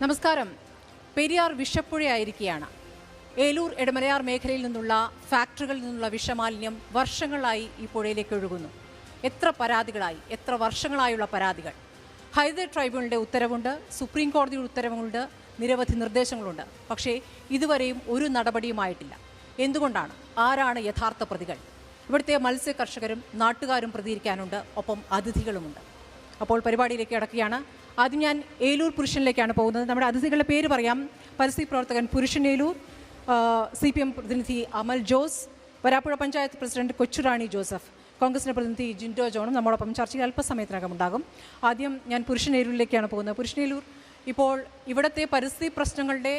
നമസ്കാരം. പെരിയാർ വിഷപ്പുഴയായിരിക്കുകയാണ്. ഏലൂർ എടമലയാർ മേഖലയിൽ നിന്നുള്ള ഫാക്ടറികളിൽ നിന്നുള്ള വിഷമാലിന്യം വർഷങ്ങളായി ഈ പുഴയിലേക്ക് ഒഴുകുന്നു. എത്ര പരാതികളായി, എത്ര വർഷങ്ങളായുള്ള പരാതികൾ. ഹൈദർ ട്രൈബ്യൂണലിൻ്റെ ഉത്തരവുണ്ട്, സുപ്രീം കോടതിയുടെ ഉത്തരവുണ്ട്, നിരവധി നിർദ്ദേശങ്ങളുണ്ട്. പക്ഷേ ഇതുവരെയും ഒരു നടപടിയുമായിട്ടില്ല. എന്തുകൊണ്ടാണ്? ആരാണ് യഥാർത്ഥ പ്രതികൾ? ഇവിടുത്തെ മത്സ്യ കർഷകരും നാട്ടുകാരും പ്രതികരിക്കാനുണ്ട്, ഒപ്പം അതിഥികളുമുണ്ട്. അപ്പോൾ പരിപാടിയിലേക്ക് കടക്കുകയാണ്. ആദ്യം ഞാൻ ഏലൂർ പുരുഷനിലേക്കാണ് പോകുന്നത്. നമ്മുടെ അതിഥികളുടെ പേര് പറയാം. പരിസ്ഥിതി പ്രവർത്തകൻ പുരുഷൻ ഏലൂർ, CPM പ്രതിനിധി അമൽ ജോസ്, വരാപ്പുഴ പഞ്ചായത്ത് പ്രസിഡന്റ് കൊച്ചുറാണി ജോസഫ്, കോൺഗ്രസിൻ്റെ പ്രതിനിധി ജിൻഡോ ജോണും നമ്മോടൊപ്പം ചർച്ചയിൽ അല്പസമയത്തിനകം ഉണ്ടാകും. ആദ്യം ഞാൻ പുരുഷൻ ഏലൂരിലേക്കാണ് പോകുന്നത്. പുരുഷൻ ഏലൂർ, ഇപ്പോൾ ഇവിടുത്തെ പരിസ്ഥിതി പ്രശ്നങ്ങളുടെ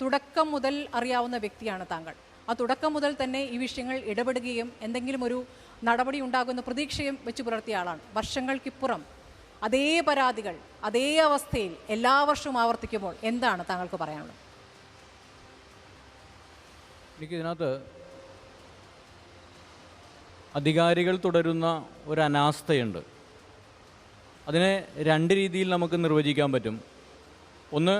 തുടക്കം മുതൽ അറിയാവുന്ന വ്യക്തിയാണ് താങ്കൾ. ആ തുടക്കം മുതൽ തന്നെ ഈ വിഷയങ്ങൾ ഇടപെടുകയും എന്തെങ്കിലും ഒരു നടപടി ഉണ്ടാകുന്ന പ്രതീക്ഷയും വെച്ച് പുലർത്തിയ ആളാണ്. വർഷങ്ങൾക്കിപ്പുറം അതേ പരാതികൾ അതേ അവസ്ഥയിൽ എല്ലാ വർഷവും ആവർത്തിക്കുമ്പോൾ എന്താണ് താങ്കൾക്ക് പറയാനുള്ളത്? എനിക്കിതിനകത്ത് അധികാരികൾ തുടരുന്ന ഒരു അനാസ്ഥയുണ്ട്. അതിനെ രണ്ട് രീതിയിൽ നമുക്ക് നിർവചിക്കാൻ പറ്റും. ഒന്ന്,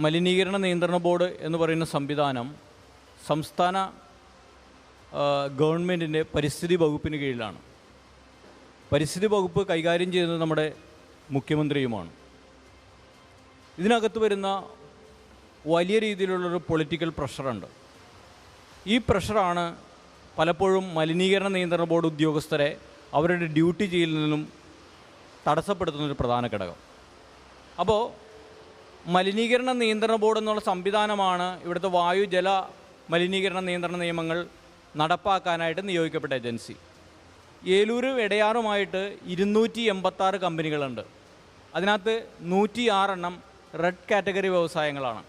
മലിനീകരണ നിയന്ത്രണ ബോർഡ് എന്ന് പറയുന്ന സംവിധാനം സംസ്ഥാന ഗവൺമെൻറ്റിൻ്റെ പരിസ്ഥിതി വകുപ്പിന് കീഴിലാണ്. പരിസ്ഥിതി വകുപ്പ് കൈകാര്യം ചെയ്യുന്നത് നമ്മുടെ മുഖ്യമന്ത്രിയുമാണ്. ഇതിനകത്ത് വരുന്ന വലിയ രീതിയിലുള്ളൊരു പൊളിറ്റിക്കൽ പ്രഷറുണ്ട്. ഈ പ്രഷറാണ് പലപ്പോഴും മലിനീകരണ നിയന്ത്രണ ബോർഡ് ഉദ്യോഗസ്ഥരെ അവരുടെ ഡ്യൂട്ടി ചെയ്യലിൽ നിന്നും തടസ്സപ്പെടുത്തുന്നൊരു പ്രധാന ഘടകം. അപ്പോൾ മലിനീകരണ നിയന്ത്രണ ബോർഡ് എന്നുള്ള സംവിധാനമാണ് ഇവിടുത്തെ വായു ജല മലിനീകരണ നിയന്ത്രണ നിയമങ്ങൾ നടപ്പാക്കാനായിട്ട് നിയോഗിക്കപ്പെട്ട ഏജൻസി. ഏലൂരും എടയാറുമായിട്ട് 286 കമ്പനികളുണ്ട്. അതിനകത്ത് 106 റെഡ് കാറ്റഗറി വ്യവസായങ്ങളാണ്.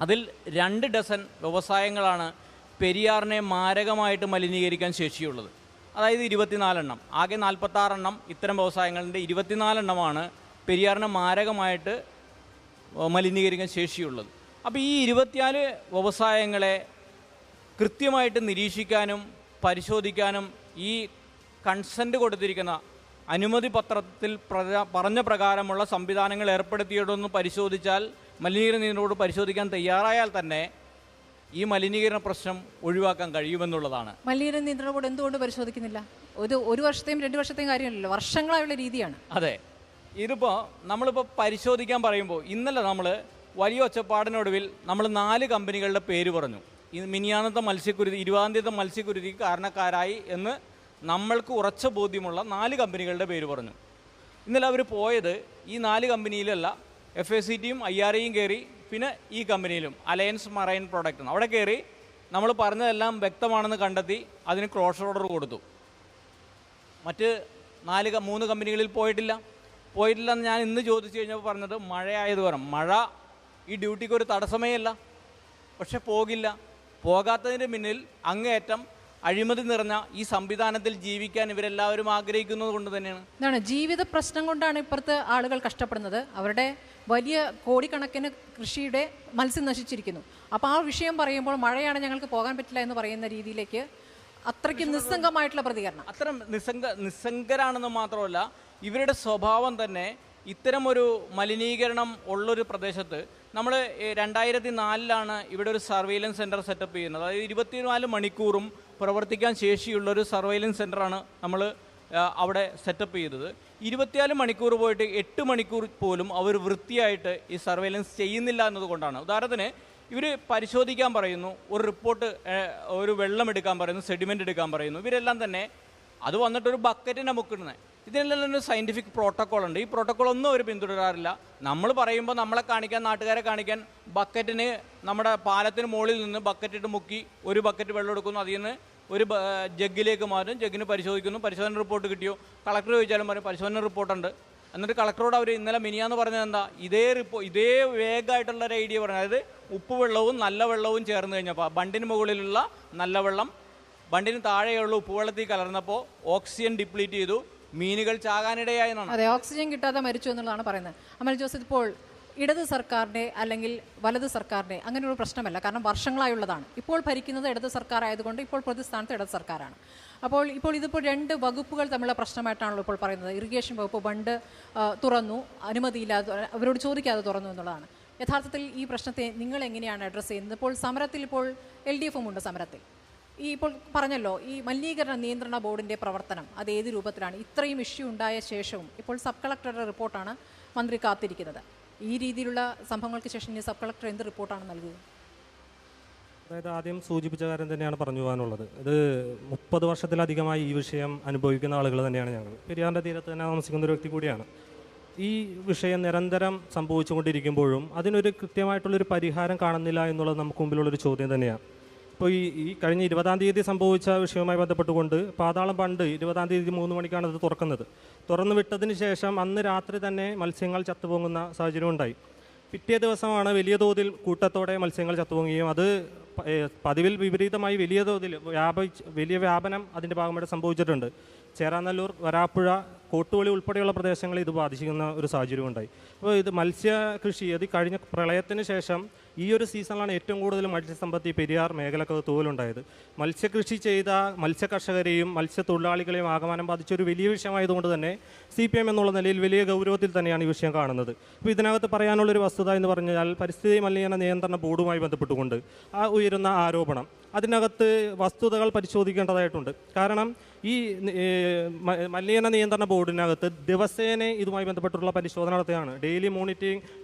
അതിൽ 2 ഡസൻ വ്യവസായങ്ങളാണ് പെരിയാറിനെ മാരകമായിട്ട് മലിനീകരിക്കാൻ ശേഷിയുള്ളത്. അതായത് 24. ആകെ 46 ഇത്തരം വ്യവസായങ്ങളുടെ 24 പെരിയാറിനെ മാരകമായിട്ട് മലിനീകരിക്കാൻ ശേഷിയുള്ളത്. അപ്പോൾ ഈ 24 വ്യവസായങ്ങളെ കൃത്യമായിട്ട് നിരീക്ഷിക്കാനും പരിശോധിക്കാനും ഈ കൺസെൻറ്റ് കൊടുത്തിരിക്കുന്ന അനുമതി പത്രത്തിൽ പറഞ്ഞ പ്രകാരമുള്ള സംവിധാനങ്ങൾ ഏർപ്പെടുത്തിയിട്ടൊന്ന് പരിശോധിച്ചാൽ, മലിനീകരണ നിയന്ത്രണത്തോട് പരിശോധിക്കാൻ തയ്യാറായാൽ തന്നെ ഈ മലിനീകരണ പ്രശ്നം ഒഴിവാക്കാൻ കഴിയുമെന്നുള്ളതാണ്. മലിനീകരണ നിയന്ത്രണ ബോർഡ് എന്തുകൊണ്ട് പരിശോധിക്കുന്നില്ല? ഒരു വർഷത്തെയും 2 വർഷത്തെയും കാര്യമല്ലല്ലോ, വർഷങ്ങളായുള്ള രീതിയാണ്. അതെ, ഇതിപ്പോൾ നമ്മളിപ്പോൾ പരിശോധിക്കാൻ പറയുമ്പോൾ ഇന്നലെ നമ്മൾ വലിയ ഒച്ചപ്പാടിനൊടുവിൽ നമ്മൾ 4 കമ്പനികളുടെ പേര് പറഞ്ഞു. ഈ മിനിയാന്നത്തെ മത്സ്യക്കുരുതി, 20-ാം തീയതി മത്സ്യക്കുരുതിക്ക് കാരണക്കാരായി എന്ന് നമ്മൾക്ക് ഉറച്ച ബോധ്യമുള്ള 4 കമ്പനികളുടെ പേര് പറഞ്ഞു. ഇന്നലെ അവർ പോയത് ഈ 4 കമ്പനിയിലല്ല, FACTയും IRAയും കയറി, പിന്നെ ഈ കമ്പനിയിലും അലയൻസ് മറൈൻ പ്രൊഡക്റ്റ് അവിടെ കയറി നമ്മൾ പറഞ്ഞതെല്ലാം വ്യക്തമാണെന്ന് കണ്ടെത്തി അതിന് ക്ലോഷർ ഓർഡർ കൊടുത്തു. മറ്റ് 3 കമ്പനികളിൽ പോയിട്ടില്ലെന്ന് ഞാൻ ഇന്ന് ചോദിച്ചു കഴിഞ്ഞപ്പോൾ പറഞ്ഞത് മഴയായത് കാരണം. മഴ ഈ ഡ്യൂട്ടിക്ക് ഒരു തടസ്സമേ അല്ല, പക്ഷെ പോകാത്തതിൻ്റെ പിന്നിൽ അങ്ങേയറ്റം അഴിമതി നിറഞ്ഞ ഈ സംവിധാനത്തിൽ ജീവിക്കാൻ ഇവരെല്ലാവരും ആഗ്രഹിക്കുന്നത് കൊണ്ട് തന്നെയാണ്. ഇതാണ് ജീവിത പ്രശ്നം കൊണ്ടാണ് ഇപ്പുറത്ത് ആളുകൾ കഷ്ടപ്പെടുന്നത്. അവരുടെ വലിയ കോടിക്കണക്കിന് കൃഷിയുടെ മത്സ്യം നശിച്ചിരിക്കുന്നു. അപ്പോൾ ആ വിഷയം പറയുമ്പോൾ മഴയാണ് ഞങ്ങൾക്ക് പോകാൻ പറ്റില്ല എന്ന് പറയുന്ന രീതിയിലേക്ക് അത്രയ്ക്ക് നിസ്സംഗമായിട്ടുള്ള പ്രതികരണം. അത്തരം നിസ്സംഗരാണെന്ന് മാത്രമല്ല, ഇവരുടെ സ്വഭാവം തന്നെ ഇത്തരം ഒരു മലിനീകരണം ഉള്ളൊരു പ്രദേശത്ത് നമ്മൾ 2004 ഇവിടെ ഒരു സർവൈലൻസ് സെൻറ്റർ സെറ്റപ്പ് ചെയ്യുന്നത്. അതായത് 24 മണിക്കൂറും പ്രവർത്തിക്കാൻ ശേഷിയുള്ളൊരു സർവൈലൻസ് സെൻ്ററാണ് നമ്മൾ അവിടെ സെറ്റപ്പ് ചെയ്തത്. 24 മണിക്കൂർ പോയിട്ട് 8 മണിക്കൂർ പോലും അവർ വൃത്തിയായിട്ട് ഈ സർവൈലൻസ് ചെയ്യുന്നില്ല എന്നതുകൊണ്ടാണ്. ഉദാഹരണത്തിന് ഇവർ പരിശോധിക്കാൻ പറയുന്നു, ഒരു റിപ്പോർട്ട്, ഒരു വെള്ളം എടുക്കാൻ പറയുന്നു, സെഡിമെൻ്റ് എടുക്കാൻ പറയുന്നു. ഇവരെല്ലാം തന്നെ അത് വന്നിട്ടൊരു ബക്കറ്റിനെ മുക്കുന്നത്. ഇതിനെല്ലാം ഒരു സയൻറ്റിഫിക് പ്രോട്ടോക്കോൾ ഉണ്ട്. ഈ പ്രോട്ടോക്കോൾ ഒന്നും അവർ പിന്തുടരാറില്ല. നമ്മൾ പറയുമ്പോൾ നമ്മളെ കാണിക്കാൻ, നാട്ടുകാരെ കാണിക്കാൻ ബക്കറ്റിന്, നമ്മുടെ പാലത്തിന് മുകളിൽ നിന്ന് ബക്കറ്റിട്ട് മുക്കി ഒരു ബക്കറ്റ് വെള്ളം എടുക്കുന്നു, അതിൽ നിന്ന് ഒരു ജഗ്ഗിലേക്ക് മാറ്റും, ജഗ്ഗിന് പരിശോധിക്കുന്നു, പരിശോധന റിപ്പോർട്ട് കിട്ടിയോ, കളക്ടർ ചോദിച്ചാലും പറയും പരിശോധന റിപ്പോർട്ടുണ്ട്. എന്നിട്ട് കളക്ടറോട് അവർ ഇന്നലെ മിനിയാന്ന് പറഞ്ഞത് എന്താ, ഇതേ വേഗമായിട്ടുള്ള ഒരു ഐഡിയ പറഞ്ഞു. അതായത് ഉപ്പ് വെള്ളവും നല്ല വെള്ളവും ചേർന്ന് കഴിഞ്ഞപ്പോൾ ബണ്ടിന് മുകളിലുള്ള നല്ല വെള്ളം ബണ്ടിന് താഴെയുള്ള ഉപ്പുവെള്ളത്തിൽ കലർന്നപ്പോൾ ഓക്സിജൻ ഡിപ്ലീറ്റ് ചെയ്തു, മീനുകൾ ചാകാനിടയായെന്നാണ്. അതെ, ഓക്സിജൻ കിട്ടാതെ മരിച്ചു എന്നുള്ളതാണ് പറയുന്നത്. അമൽ ജോസഫ്, ഇപ്പോൾ ഇടത് സർക്കാരിൻ്റെ അല്ലെങ്കിൽ വലത് സർക്കാരിൻ്റെ അങ്ങനെയൊരു പ്രശ്നമല്ല, കാരണം വർഷങ്ങളായുള്ളതാണ്. ഇപ്പോൾ ഭരിക്കുന്നത് ഇടത് സർക്കാർ ആയതുകൊണ്ട് ഇപ്പോൾ പ്രതിസ്ഥാനത്ത് ഇടത് സർക്കാരാണ്. അപ്പോൾ ഇതിപ്പോൾ 2 വകുപ്പുകൾ തമ്മിലുള്ള പ്രശ്നമായിട്ടാണല്ലോ ഇപ്പോൾ പറയുന്നത്. ഇറിഗേഷൻ വകുപ്പ് ബണ്ട് തുറന്നു, അനുമതിയില്ലാതെ അവരോട് ചോദിക്കാതെ തുറന്നു എന്നുള്ളതാണ്. യഥാർത്ഥത്തിൽ ഈ പ്രശ്നത്തെ നിങ്ങൾ എങ്ങനെയാണ് അഡ്രസ്സ് ചെയ്യുന്നത്? ഇപ്പോൾ സമരത്തിൽ ഇപ്പോൾ LDF-ഉം ഉണ്ട് സമരത്തിൽ. ഈ ഇപ്പോൾ പറഞ്ഞല്ലോ ഈ മലിനീകരണ നിയന്ത്രണ ബോർഡിൻ്റെ പ്രവർത്തനം അത് ഏത് രൂപത്തിലാണ്? ഇത്രയും ഇഷ്യൂ ഉണ്ടായ ശേഷവും ഇപ്പോൾ സബ് കളക്ടറുടെ റിപ്പോർട്ടാണ് മന്ത്രി കാത്തിരിക്കുന്നത്. ഈ രീതിയിലുള്ള സംഭവങ്ങൾക്ക് ശേഷം ഇനി സബ് കളക്ടർ എന്ത് റിപ്പോർട്ടാണ് നൽകുക? അതായത് ആദ്യം സൂചിപ്പിച്ച കാര്യം തന്നെയാണ് പറഞ്ഞു പോകാനുള്ളത്. ഇത് 30 വർഷത്തിലധികമായി ഈ വിഷയം അനുഭവിക്കുന്ന ആളുകൾ തന്നെയാണ് ഞങ്ങൾ. പെരിയാറിൻ്റെ തീരത്ത് തന്നെ താമസിക്കുന്ന ഒരു വ്യക്തി കൂടിയാണ്. ഈ വിഷയം നിരന്തരം സംഭവിച്ചുകൊണ്ടിരിക്കുമ്പോഴും അതിനൊരു കൃത്യമായിട്ടുള്ളൊരു പരിഹാരം കാണുന്നില്ല എന്നുള്ളത് നമുക്ക് മുമ്പിലുള്ളൊരു ചോദ്യം തന്നെയാണ്. ഇപ്പോൾ ഈ കഴിഞ്ഞ 20-ാം തീയതി സംഭവിച്ച വിഷയവുമായി ബന്ധപ്പെട്ടുകൊണ്ട് പാതാളം ബണ്ട് 20-ാം തീയതി 3 മണിക്കാണ് അത് തുറക്കുന്നത്. തുറന്നു വിട്ടതിന് ശേഷം അന്ന് രാത്രി തന്നെ മത്സ്യങ്ങൾ ചത്തുപൊങ്ങുന്ന സാഹചര്യം ഉണ്ടായി. പിറ്റേ ദിവസമാണ് വലിയ തോതിൽ കൂട്ടത്തോടെ മത്സ്യങ്ങൾ ചത്തുപൊങ്ങുകയും അത് പതിവിൽ വിപരീതമായി വലിയ വ്യാപനം അതിൻ്റെ ഭാഗമായിട്ട് സംഭവിച്ചിട്ടുണ്ട്. ചേരാനല്ലൂർ, വരാപ്പുഴ, കോട്ടുവളി ഉൾപ്പെടെയുള്ള പ്രദേശങ്ങളിൽ ഇത് ബാധിക്കുന്ന ഒരു സാഹചര്യം ഉണ്ടായി. അപ്പോൾ ഇത് മത്സ്യകൃഷി അത് കഴിഞ്ഞ പ്രളയത്തിന് ശേഷം ഈ ഒരു സീസണിലാണ് ഏറ്റവും കൂടുതൽ മത്സ്യസമ്പത്ത് ഈ പെരിയാർ മേഖലക്കകത്ത് തൂവലുണ്ടായത്. മത്സ്യകൃഷി ചെയ്ത മത്സ്യകർഷകരെയും മത്സ്യത്തൊഴിലാളികളെയും ആകമാനം ബാധിച്ച ഒരു വലിയ വിഷയമായതുകൊണ്ട് തന്നെ CPM എന്നുള്ള നിലയിൽ വലിയ ഗൗരവത്തിൽ തന്നെയാണ് ഈ വിഷയം കാണുന്നത്. അപ്പോൾ ഇതിനകത്ത് പറയാനുള്ളൊരു വസ്തുത എന്ന് പറഞ്ഞാൽ പരിസ്ഥിതി മലിനീകരണ നിയന്ത്രണ ബോർഡുമായി ബന്ധപ്പെട്ടുകൊണ്ട് ആ ഉയരുന്ന ആരോപണം അതിനകത്ത് വസ്തുതകൾ പരിശോധിക്കേണ്ടതായിട്ടുണ്ട്. കാരണം ഈ മലിനീകരണ നിയന്ത്രണ ബോർഡിനകത്ത് ദിവസേന ഇതുമായി ബന്ധപ്പെട്ടുള്ള പരിശോധന നടത്തുകയാണ്. ഡെയിലി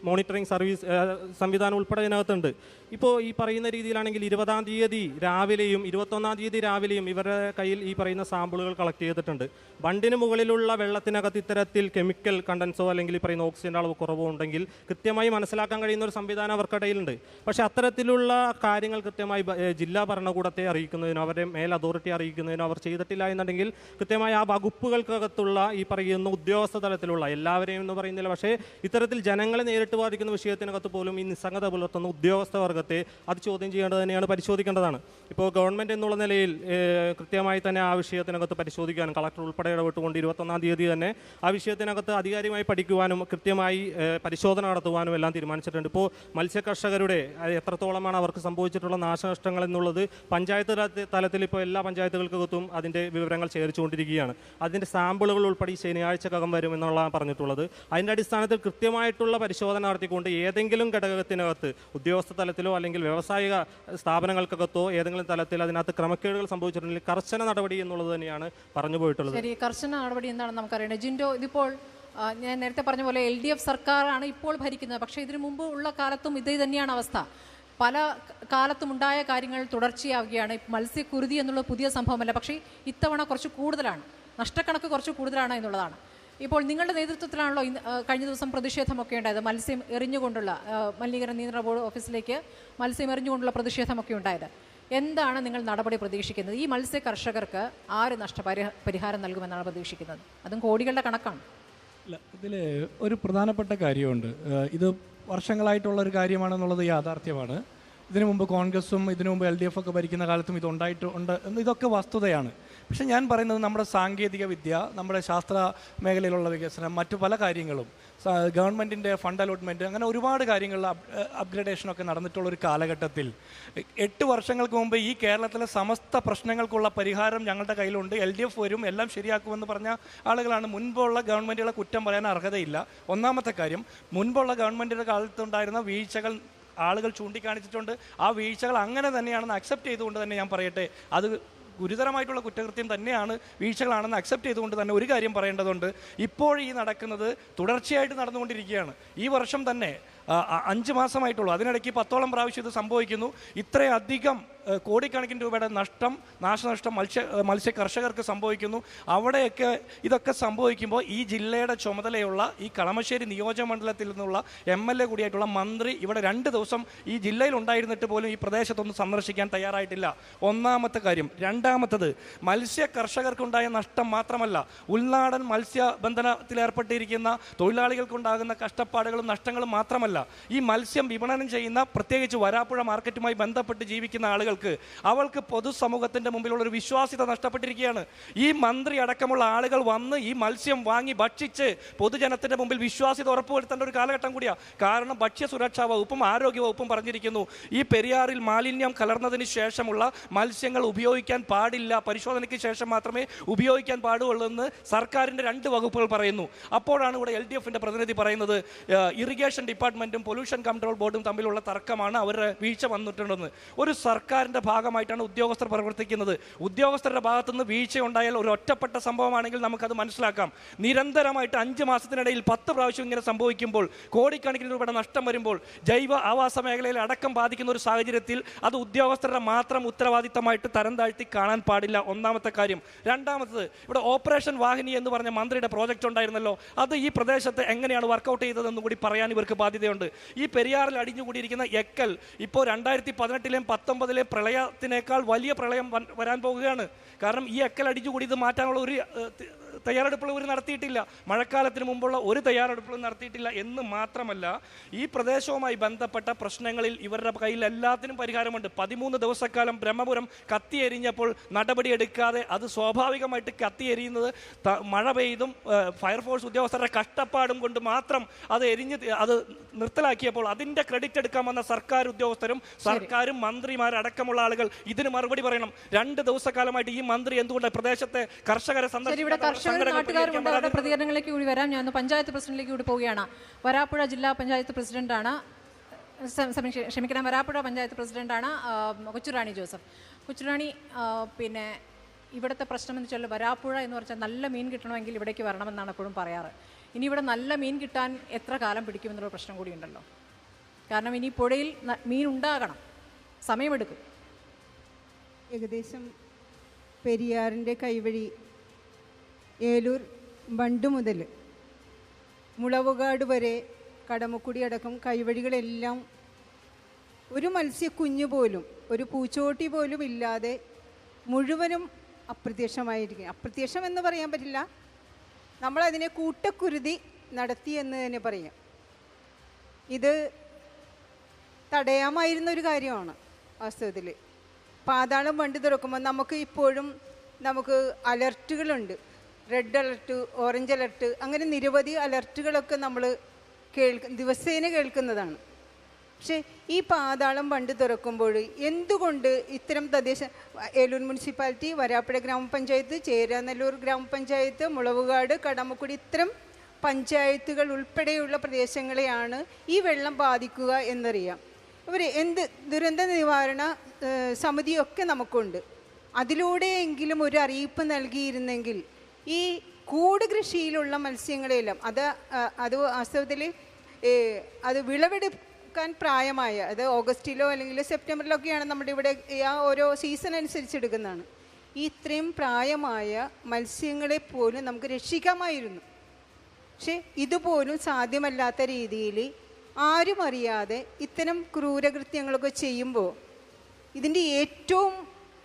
മോണിറ്ററിംഗ് സർവീസ് സംവിധാനം ഉൾപ്പെടെ ഇതിനകത്തുണ്ട്. ഇപ്പോൾ ഈ പറയുന്ന രീതിയിലാണെങ്കിൽ 20-ാം തീയതി രാവിലെയും 21-ാം തീയതി രാവിലെയും ഇവരുടെ കയ്യിൽ ഈ പറയുന്ന സാമ്പിളുകൾ കളക്ട് ചെയ്തിട്ടുണ്ട്. ബണ്ടിന് മുകളിലുള്ള വെള്ളത്തിനകത്ത് ഇത്തരത്തിൽ കെമിക്കൽ കണ്ടൻസോ അല്ലെങ്കിൽ ഈ പറയുന്ന ഓക്സിജൻ്റെ അളവ് കുറവോ ഉണ്ടെങ്കിൽ കൃത്യമായി മനസ്സിലാക്കാൻ കഴിയുന്ന ഒരു സംവിധാനം അവർക്കിടയിലുണ്ട്. പക്ഷേ അത്തരത്തിലുള്ള കാര്യങ്ങൾ കൃത്യമായി ജില്ലാ ഭരണകൂടത്തെ അറിയിക്കുന്നതിനോ അവരുടെ മേൽ അതോറിറ്റി അറിയിക്കുന്നതിനോ അവർ ചെയ്തിട്ടില്ല എന്നുണ്ടെങ്കിൽ കൃത്യമായി ആ വകുപ്പുകൾക്കകത്തുള്ള ഈ പറയുന്ന ഉദ്യോഗസ്ഥ തലത്തിലുള്ള എല്ലാവരെയും എന്ന് പറയുന്നില്ല, പക്ഷേ ഇത്തരത്തിൽ ജനങ്ങളെ നേരിട്ട് ബാധിക്കുന്ന വിഷയത്തിനകത്ത് പോലും ഈ നിസ്സംഗത പുലർത്തുന്ന ഉദ്യോഗസ്ഥ വർഗത്തെ അത് ചോദ്യം ചെയ്യേണ്ടത് തന്നെയാണ്, പരിശോധിക്കേണ്ടതാണ്. ഇപ്പോൾ ഗവൺമെൻറ് എന്നുള്ള നിലയിൽ കൃത്യമായി തന്നെ ആ വിഷയത്തിനകത്ത് പരിശോധിക്കാനും കളക്ടർ ഉൾപ്പെടെ ഇടപെട്ടുകൊണ്ട് 21-ാം തീയതി തന്നെ ആ വിഷയത്തിനകത്ത് അധികാരികമായി പഠിക്കുവാനും കൃത്യമായി പരിശോധന നടത്തുവാനും എല്ലാം തീരുമാനിച്ചിട്ടുണ്ട്. ഇപ്പോൾ മത്സ്യകർഷകരുടെ എത്രത്തോളമാണ് അവർക്ക് സംഭവിച്ചിട്ടുള്ള നാശനഷ്ടങ്ങൾ എന്നുള്ളത് പഞ്ചായത്ത് തലത്തിൽ ഇപ്പോൾ എല്ലാ പഞ്ചായത്തുകൾക്കകത്തും അതിൻ്റെ വിവരങ്ങൾ ശേഖരിച്ചുകൊണ്ടിരിക്കുകയാണ്. അതിൻ്റെ സാമ്പിളുകൾ ഉൾപ്പെടെ ഈ ശനിയാഴ്ചക്കകം വരുമെന്നുള്ളതാണ് പറഞ്ഞിട്ടുള്ളത്. അതിൻ്റെ അടിസ്ഥാനത്തിൽ കൃത്യമായിട്ടുള്ള പരിശോധന നടത്തിക്കൊണ്ട് ഏതെങ്കിലും ഘടകത്തിനകത്ത് ഉദ്യോഗസ്ഥ തലത്തിലോ അല്ലെങ്കിൽ വ്യാവസായിക സ്ഥാപനങ്ങൾക്കകത്തോ ഏതെങ്കിലും തലത്തിൽ അതിനകത്ത് ക്രമക്കേടുകൾ സംഭവിച്ചിട്ടുണ്ടെങ്കിൽ കർശന നടപടി എന്നുള്ളത് തന്നെയാണ് പറഞ്ഞു പോയിട്ടുള്ളത്. ശരി, കർശന നടപടി എന്താണെന്ന് നമുക്കറിയണം. ജിൻഡോ, ഇതിപ്പോൾ ഞാൻ നേരത്തെ പറഞ്ഞ പോലെ LDF സർക്കാരാണ് ഇപ്പോൾ ഭരിക്കുന്നത്. പക്ഷേ ഇതിനു മുമ്പ് ഉള്ള കാലത്തും ഇത് തന്നെയാണ് അവസ്ഥ. പല കാലത്തും ഉണ്ടായ കാര്യങ്ങൾ തുടർച്ചയാവുകയാണ്. മത്സ്യക്കുരുതി എന്നുള്ള പുതിയ സംഭവമല്ല, പക്ഷേ ഇത്തവണ കുറച്ച് കൂടുതലാണ്, നഷ്ടക്കണക്ക് കുറച്ച് കൂടുതലാണ് എന്നുള്ളതാണ്. ഇപ്പോൾ നിങ്ങളുടെ നേതൃത്വത്തിലാണല്ലോ കഴിഞ്ഞ ദിവസം പ്രതിഷേധമൊക്കെ ഉണ്ടായത്. മത്സ്യം എറിഞ്ഞുകൊണ്ടുള്ള മലിനീകരണ നിയന്ത്രണ ബോർഡ് ഓഫീസിലേക്ക് മത്സ്യം എറിഞ്ഞുകൊണ്ടുള്ള പ്രതിഷേധമൊക്കെ ഉണ്ടായത്. എന്താണ് നിങ്ങൾ നടപടി പ്രതീക്ഷിക്കുന്നത്? ഈ മത്സ്യ കർഷകർക്ക് ആര് നഷ്ടപരിഹാരം നൽകുമെന്നാണ് പ്രതീക്ഷിക്കുന്നത്? അതും കോടികളുടെ കണക്കാണ്. അല്ല, ഇതിൽ ഒരു പ്രധാനപ്പെട്ട കാര്യമുണ്ട്. ഇത് വർഷങ്ങളായിട്ടുള്ളൊരു കാര്യമാണെന്നുള്ളത് യാഥാർത്ഥ്യമാണ്. ഇതിനു മുമ്പ് കോൺഗ്രസും ഇതിനു മുമ്പ് LDF ഒക്കെ ഭരിക്കുന്ന കാലത്തും ഇതുണ്ടായിട്ടുണ്ട്. ഇതൊക്കെ വസ്തുതയാണ്. പക്ഷേ ഞാൻ പറയുന്നത് നമ്മുടെ സാങ്കേതിക വിദ്യ, നമ്മുടെ ശാസ്ത്ര മേഖലയിലുള്ള വികസനം, മറ്റു പല കാര്യങ്ങളും, ഗവൺമെൻറ്റിൻ്റെ ഫണ്ട് അലോട്ട്മെൻറ്റ്, അങ്ങനെ ഒരുപാട് കാര്യങ്ങളിൽ അപ്ഗ്രഡേഷനൊക്കെ നടന്നിട്ടുള്ളൊരു കാലഘട്ടത്തിൽ 8 വർഷങ്ങൾക്ക് മുമ്പ് ഈ കേരളത്തിലെ സമസ്ത പ്രശ്നങ്ങൾക്കുള്ള പരിഹാരം ഞങ്ങളുടെ കയ്യിലുണ്ട്, LDF വരും, എല്ലാം ശരിയാക്കുമെന്ന് പറഞ്ഞ ആളുകളാണ്. മുൻപുള്ള ഗവൺമെൻറ്റുകളെ കുറ്റം പറയാൻ അർഹതയില്ല. ഒന്നാമത്തെ കാര്യം, മുൻപുള്ള ഗവൺമെൻറ്റിൻ്റെ കാലത്തുണ്ടായിരുന്ന വീഴ്ചകൾ ആളുകൾ ചൂണ്ടിക്കാണിച്ചിട്ടുണ്ട്. ആ വീഴ്ചകൾ അങ്ങനെ തന്നെയാണെന്ന് അക്സെപ്റ്റ് ചെയ്തുകൊണ്ട് തന്നെ ഞാൻ പറയട്ടെ, അത് ഗുരുതരമായിട്ടുള്ള കുറ്റകൃത്യം തന്നെയാണ്, വീഴ്ചകളാണെന്ന് അക്സെപ്റ്റ് ചെയ്തുകൊണ്ട് തന്നെ ഒരു കാര്യം പറയേണ്ടതുണ്ട്. ഇപ്പോൾ ഈ നടക്കുന്നത് തുടർച്ചയായിട്ട് നടന്നുകൊണ്ടിരിക്കുകയാണ്. ഈ വർഷം തന്നെ 5 മാസമായിട്ടുള്ളൂ, അതിനിടയ്ക്ക് 10ഓളം പ്രാവശ്യം ഇത് സംഭവിക്കുന്നു. ഇത്രയധികം കോടിക്കണക്കിന് രൂപയുടെ നാശനഷ്ടം മത്സ്യ കർഷകർക്ക് സംഭവിക്കുന്നു. അവിടെയൊക്കെ ഇതൊക്കെ സംഭവിക്കുമ്പോൾ ഈ ജില്ലയുടെ ചുമതലയുള്ള ഈ കളമശ്ശേരി നിയോജകമണ്ഡലത്തിൽ നിന്നുള്ള MLA കൂടിയായിട്ടുള്ള മന്ത്രി ഇവിടെ 2 ദിവസം ഈ ജില്ലയിൽ ഉണ്ടായിരുന്നിട്ട് പോലും ഈ പ്രദേശത്തൊന്നും സന്ദർശിക്കാൻ തയ്യാറായിട്ടില്ല. ഒന്നാമത്തെ കാര്യം. രണ്ടാമത്തത്, മത്സ്യ കർഷകർക്കുണ്ടായ നഷ്ടം മാത്രമല്ല, ഉൾനാടൻ മത്സ്യബന്ധനത്തിലേർപ്പെട്ടിരിക്കുന്ന തൊഴിലാളികൾക്കുണ്ടാകുന്ന കഷ്ടപ്പാടുകളും നഷ്ടങ്ങളും മാത്രമല്ല, ഈ മത്സ്യം വിപണനം ചെയ്യുന്ന പ്രത്യേകിച്ച് വരാപ്പുഴ മാർക്കറ്റുമായി ബന്ധപ്പെട്ട് ജീവിക്കുന്ന ആളുകൾ ആളുകൾക്ക്, അവൾക്ക് പൊതുസമൂഹത്തിൻ്റെ മുമ്പിലുള്ള ഒരു വിശ്വാസ്യത നഷ്ടപ്പെട്ടിരിക്കുകയാണ്. ഈ മന്ത്രി അടക്കമുള്ള ആളുകൾ വന്ന് ഈ മത്സ്യം വാങ്ങി ഭക്ഷിച്ച് പൊതുജനത്തിൻ്റെ മുമ്പിൽ വിശ്വാസ്യത ഉറപ്പുവരുത്തേണ്ട ഒരു കാലഘട്ടം കൂടിയാണ്. കാരണം ഭക്ഷ്യസുരക്ഷാ വകുപ്പും ആരോഗ്യ വകുപ്പും പറഞ്ഞിരിക്കുന്നു, ഈ പെരിയാറിൽ മാലിന്യം കലർന്നതിന് ശേഷമുള്ള മത്സ്യങ്ങൾ ഉപയോഗിക്കാൻ പാടില്ല, പരിശോധനയ്ക്ക് ശേഷം മാത്രമേ ഉപയോഗിക്കാൻ പാടുള്ളൂ എന്ന് സർക്കാരിൻ്റെ 2 വകുപ്പുകൾ പറയുന്നു. അപ്പോഴാണ് ഇവിടെ LDF-ന്റെ പ്രതിനിധി പറയുന്നത് ഇറിഗേഷൻ ഡിപ്പാർട്ട്മെൻറ്റും പൊല്യൂഷൻ കൺട്രോൾ ബോർഡും തമ്മിലുള്ള തർക്കമാണ്, അവരുടെ വീഴ്ച വന്നിട്ടുണ്ടെന്ന്. ഒരു സർക്കാരിൻ്റെ ഭാഗമായിട്ടാണ് ഉദ്യോഗസ്ഥർ പ്രവർത്തിക്കുന്നത്. ഉദ്യോഗസ്ഥരുടെ ഭാഗത്തുനിന്ന് വീഴ്ച ഉണ്ടായാൽ ഒരു ഒറ്റപ്പെട്ട സംഭവമാണെങ്കിൽ നമുക്കത് മനസ്സിലാക്കാം. നിരന്തരമായിട്ട് 5 മാസത്തിനിടയിൽ 10 പ്രാവശ്യം ഇങ്ങനെ സംഭവിക്കുമ്പോൾ, കോടിക്കണക്കിന് രൂപയുടെ നഷ്ടം വരുമ്പോൾ, ജൈവ ആവാസ മേഖലയിൽ അടക്കം ബാധിക്കുന്ന ഒരു സാഹചര്യത്തിൽ അത് ഉദ്യോഗസ്ഥരുടെ മാത്രം ഉത്തരവാദിത്തമായിട്ട് തരം താഴ്ത്തി കാണാൻ പാടില്ല. ഒന്നാമത്തെ കാര്യം. രണ്ടാമത്തത്, ഇവിടെ ഓപ്പറേഷൻ വാഹിനി എന്ന് പറഞ്ഞ മന്ത്രിയുടെ പ്രോജക്റ്റ് ഉണ്ടായിരുന്നല്ലോ, അത് ഈ പ്രദേശത്ത് എങ്ങനെയാണ് വർക്കൗട്ട് ചെയ്തതെന്ന് കൂടി പറയാൻ ഇവർക്ക് ബാധ്യതയുണ്ട്. ഈ പെരിയാറിൽ അടിഞ്ഞുകൂടിയിരിക്കുന്ന എക്കൽ ഇപ്പോൾ 2018-ലെയും 19-ലെയും പ്രളയത്തിനേക്കാൾ വലിയ പ്രളയം വരാൻ പോകുകയാണ്. കാരണം ഈ എക്കൽ അടിഞ്ഞുകൂടി ഇത് മാറ്റാനുള്ള ഒരു തയ്യാറെടുപ്പുകൾ ഇവർ നടത്തിയിട്ടില്ല. മഴക്കാലത്തിന് മുമ്പുള്ള ഒരു തയ്യാറെടുപ്പുകളും നടത്തിയിട്ടില്ല എന്ന് മാത്രമല്ല, ഈ പ്രദേശവുമായി ബന്ധപ്പെട്ട പ്രശ്നങ്ങളിൽ ഇവരുടെ കയ്യിൽ എല്ലാത്തിനും പരിഹാരമുണ്ട്. 13 ദിവസക്കാലം ബ്രഹ്മപുരം കത്തിയെരിഞ്ഞപ്പോൾ നടപടിയെടുക്കാതെ അത് സ്വാഭാവികമായിട്ട് കത്തിയെരിയുന്നത് മഴ പെയ്തും ഫയർഫോഴ്സ് ഉദ്യോഗസ്ഥരുടെ കഷ്ടപ്പാടും കൊണ്ട് മാത്രം അത് അത് നിർത്തലാക്കിയപ്പോൾ അതിൻ്റെ ക്രെഡിറ്റ് എടുക്കാൻ വന്ന സർക്കാർ ഉദ്യോഗസ്ഥരും സർക്കാരും മന്ത്രിമാരടക്കമുള്ള ആളുകൾ ഇതിന് മറുപടി പറയണം. 2 ദിവസക്കാലമായിട്ട് ഈ മന്ത്രി എന്തുകൊണ്ട് പ്രദേശത്തെ കർഷകരെ നാട്ടുകാരുണ്ട്, അവരുടെ പ്രതികരണങ്ങളിലേക്ക് കൂടി വരാം. ഞാൻ പഞ്ചായത്ത് പ്രസിഡന്റിലേക്ക് കൂടി പോവുകയാണ്. വരാപ്പുഴ ജില്ലാ പഞ്ചായത്ത് പ്രസിഡന്റാണ്, വരാപ്പുഴ പഞ്ചായത്ത് പ്രസിഡന്റാണ് കൊച്ചുറാണി ജോസഫ്. കൊച്ചുറാണി, പിന്നെ ഇവിടുത്തെ പ്രശ്നം എന്ന് വെച്ചാൽ വരാപ്പുഴ എന്ന് പറഞ്ഞാൽ നല്ല മീൻ കിട്ടണമെങ്കിൽ ഇവിടേക്ക് വരണമെന്നാണ് എപ്പോഴും പറയാറ്. ഇനി ഇവിടെ നല്ല മീൻ കിട്ടാൻ എത്ര കാലം പിടിക്കുമെന്നുള്ള പ്രശ്നം കൂടി ഉണ്ടല്ലോ. കാരണം ഇനി പുഴയിൽ മീൻ ഉണ്ടാകണം, സമയമെടുക്കും. ഏകദേശം പെരിയാറിൻ്റെ കൈവഴി ഏലൂർ ബണ്ട് മുതൽ മുളവുകാട് വരെ കടമക്കുടി അടക്കം കൈവഴികളെല്ലാം ഒരു മത്സ്യക്കുഞ്ഞ് പോലും, ഒരു പൂച്ചോട്ടി പോലും ഇല്ലാതെ മുഴുവനും അപ്രത്യക്ഷമായിരിക്കും. അപ്രത്യക്ഷം എന്ന് പറയാൻ പറ്റില്ല, നമ്മളതിനെ കൂട്ടക്കുരുതി നടത്തി എന്ന് തന്നെ പറയാം. ഇത് തടയാമായിരുന്നൊരു കാര്യമാണ് വാസ്തവത്തിൽ. പാതാളം ബണ്ട് തുറക്കുമ്പോൾ നമുക്ക് അലർട്ടുകളുണ്ട്. റെഡ് അലർട്ട്, ഓറഞ്ച് അലർട്ട്, അങ്ങനെ നിരവധി അലർട്ടുകളൊക്കെ നമ്മൾ ദിവസേന കേൾക്കുന്നതാണ്. പക്ഷേ ഈ പാതാളം ബണ്ട് തുറക്കുമ്പോൾ എന്തുകൊണ്ട് ഇത്തരം ഏലൂർ മുനിസിപ്പാലിറ്റി, വരാപ്പുഴ ഗ്രാമപഞ്ചായത്ത്, ചേരാനെല്ലൂർ ഗ്രാമപഞ്ചായത്ത്, മുളവുകാട്, കടമക്കുടി ഇത്തരം പഞ്ചായത്തുകൾ ഉൾപ്പെടെയുള്ള പ്രദേശങ്ങളെയാണ് ഈ വെള്ളം ബാധിക്കുക എന്നറിയാം. എന്ത് ദുരന്ത നിവാരണ സമിതിയൊക്കെ നമുക്കുണ്ട്. അതിലൂടെയെങ്കിലും ഒരു അറിയിപ്പ് നൽകിയിരുന്നെങ്കിൽ ഈ കൂട് കൃഷിയിലുള്ള മത്സ്യങ്ങളെല്ലാം അത് വാസ്തവത്തിൽ അത് വിളവെടുക്കാൻ പ്രായമായ, അത് ഓഗസ്റ്റിലോ അല്ലെങ്കിൽ സെപ്റ്റംബറിലൊക്കെയാണ് നമ്മുടെ ഇവിടെ ആ ഓരോ സീസൺ അനുസരിച്ച് എടുക്കുന്നതാണ്. ഇത്രയും പ്രായമായ മത്സ്യങ്ങളെ പോലും നമുക്ക് രക്ഷിക്കാമായിരുന്നു. പക്ഷെ ഇതുപോലും സാധ്യമല്ലാത്ത രീതിയിൽ ആരും അറിയാതെ ഇത്തരം ക്രൂരകൃത്യങ്ങളൊക്കെ ചെയ്യുമ്പോൾ ഇതിൻ്റെ ഏറ്റവും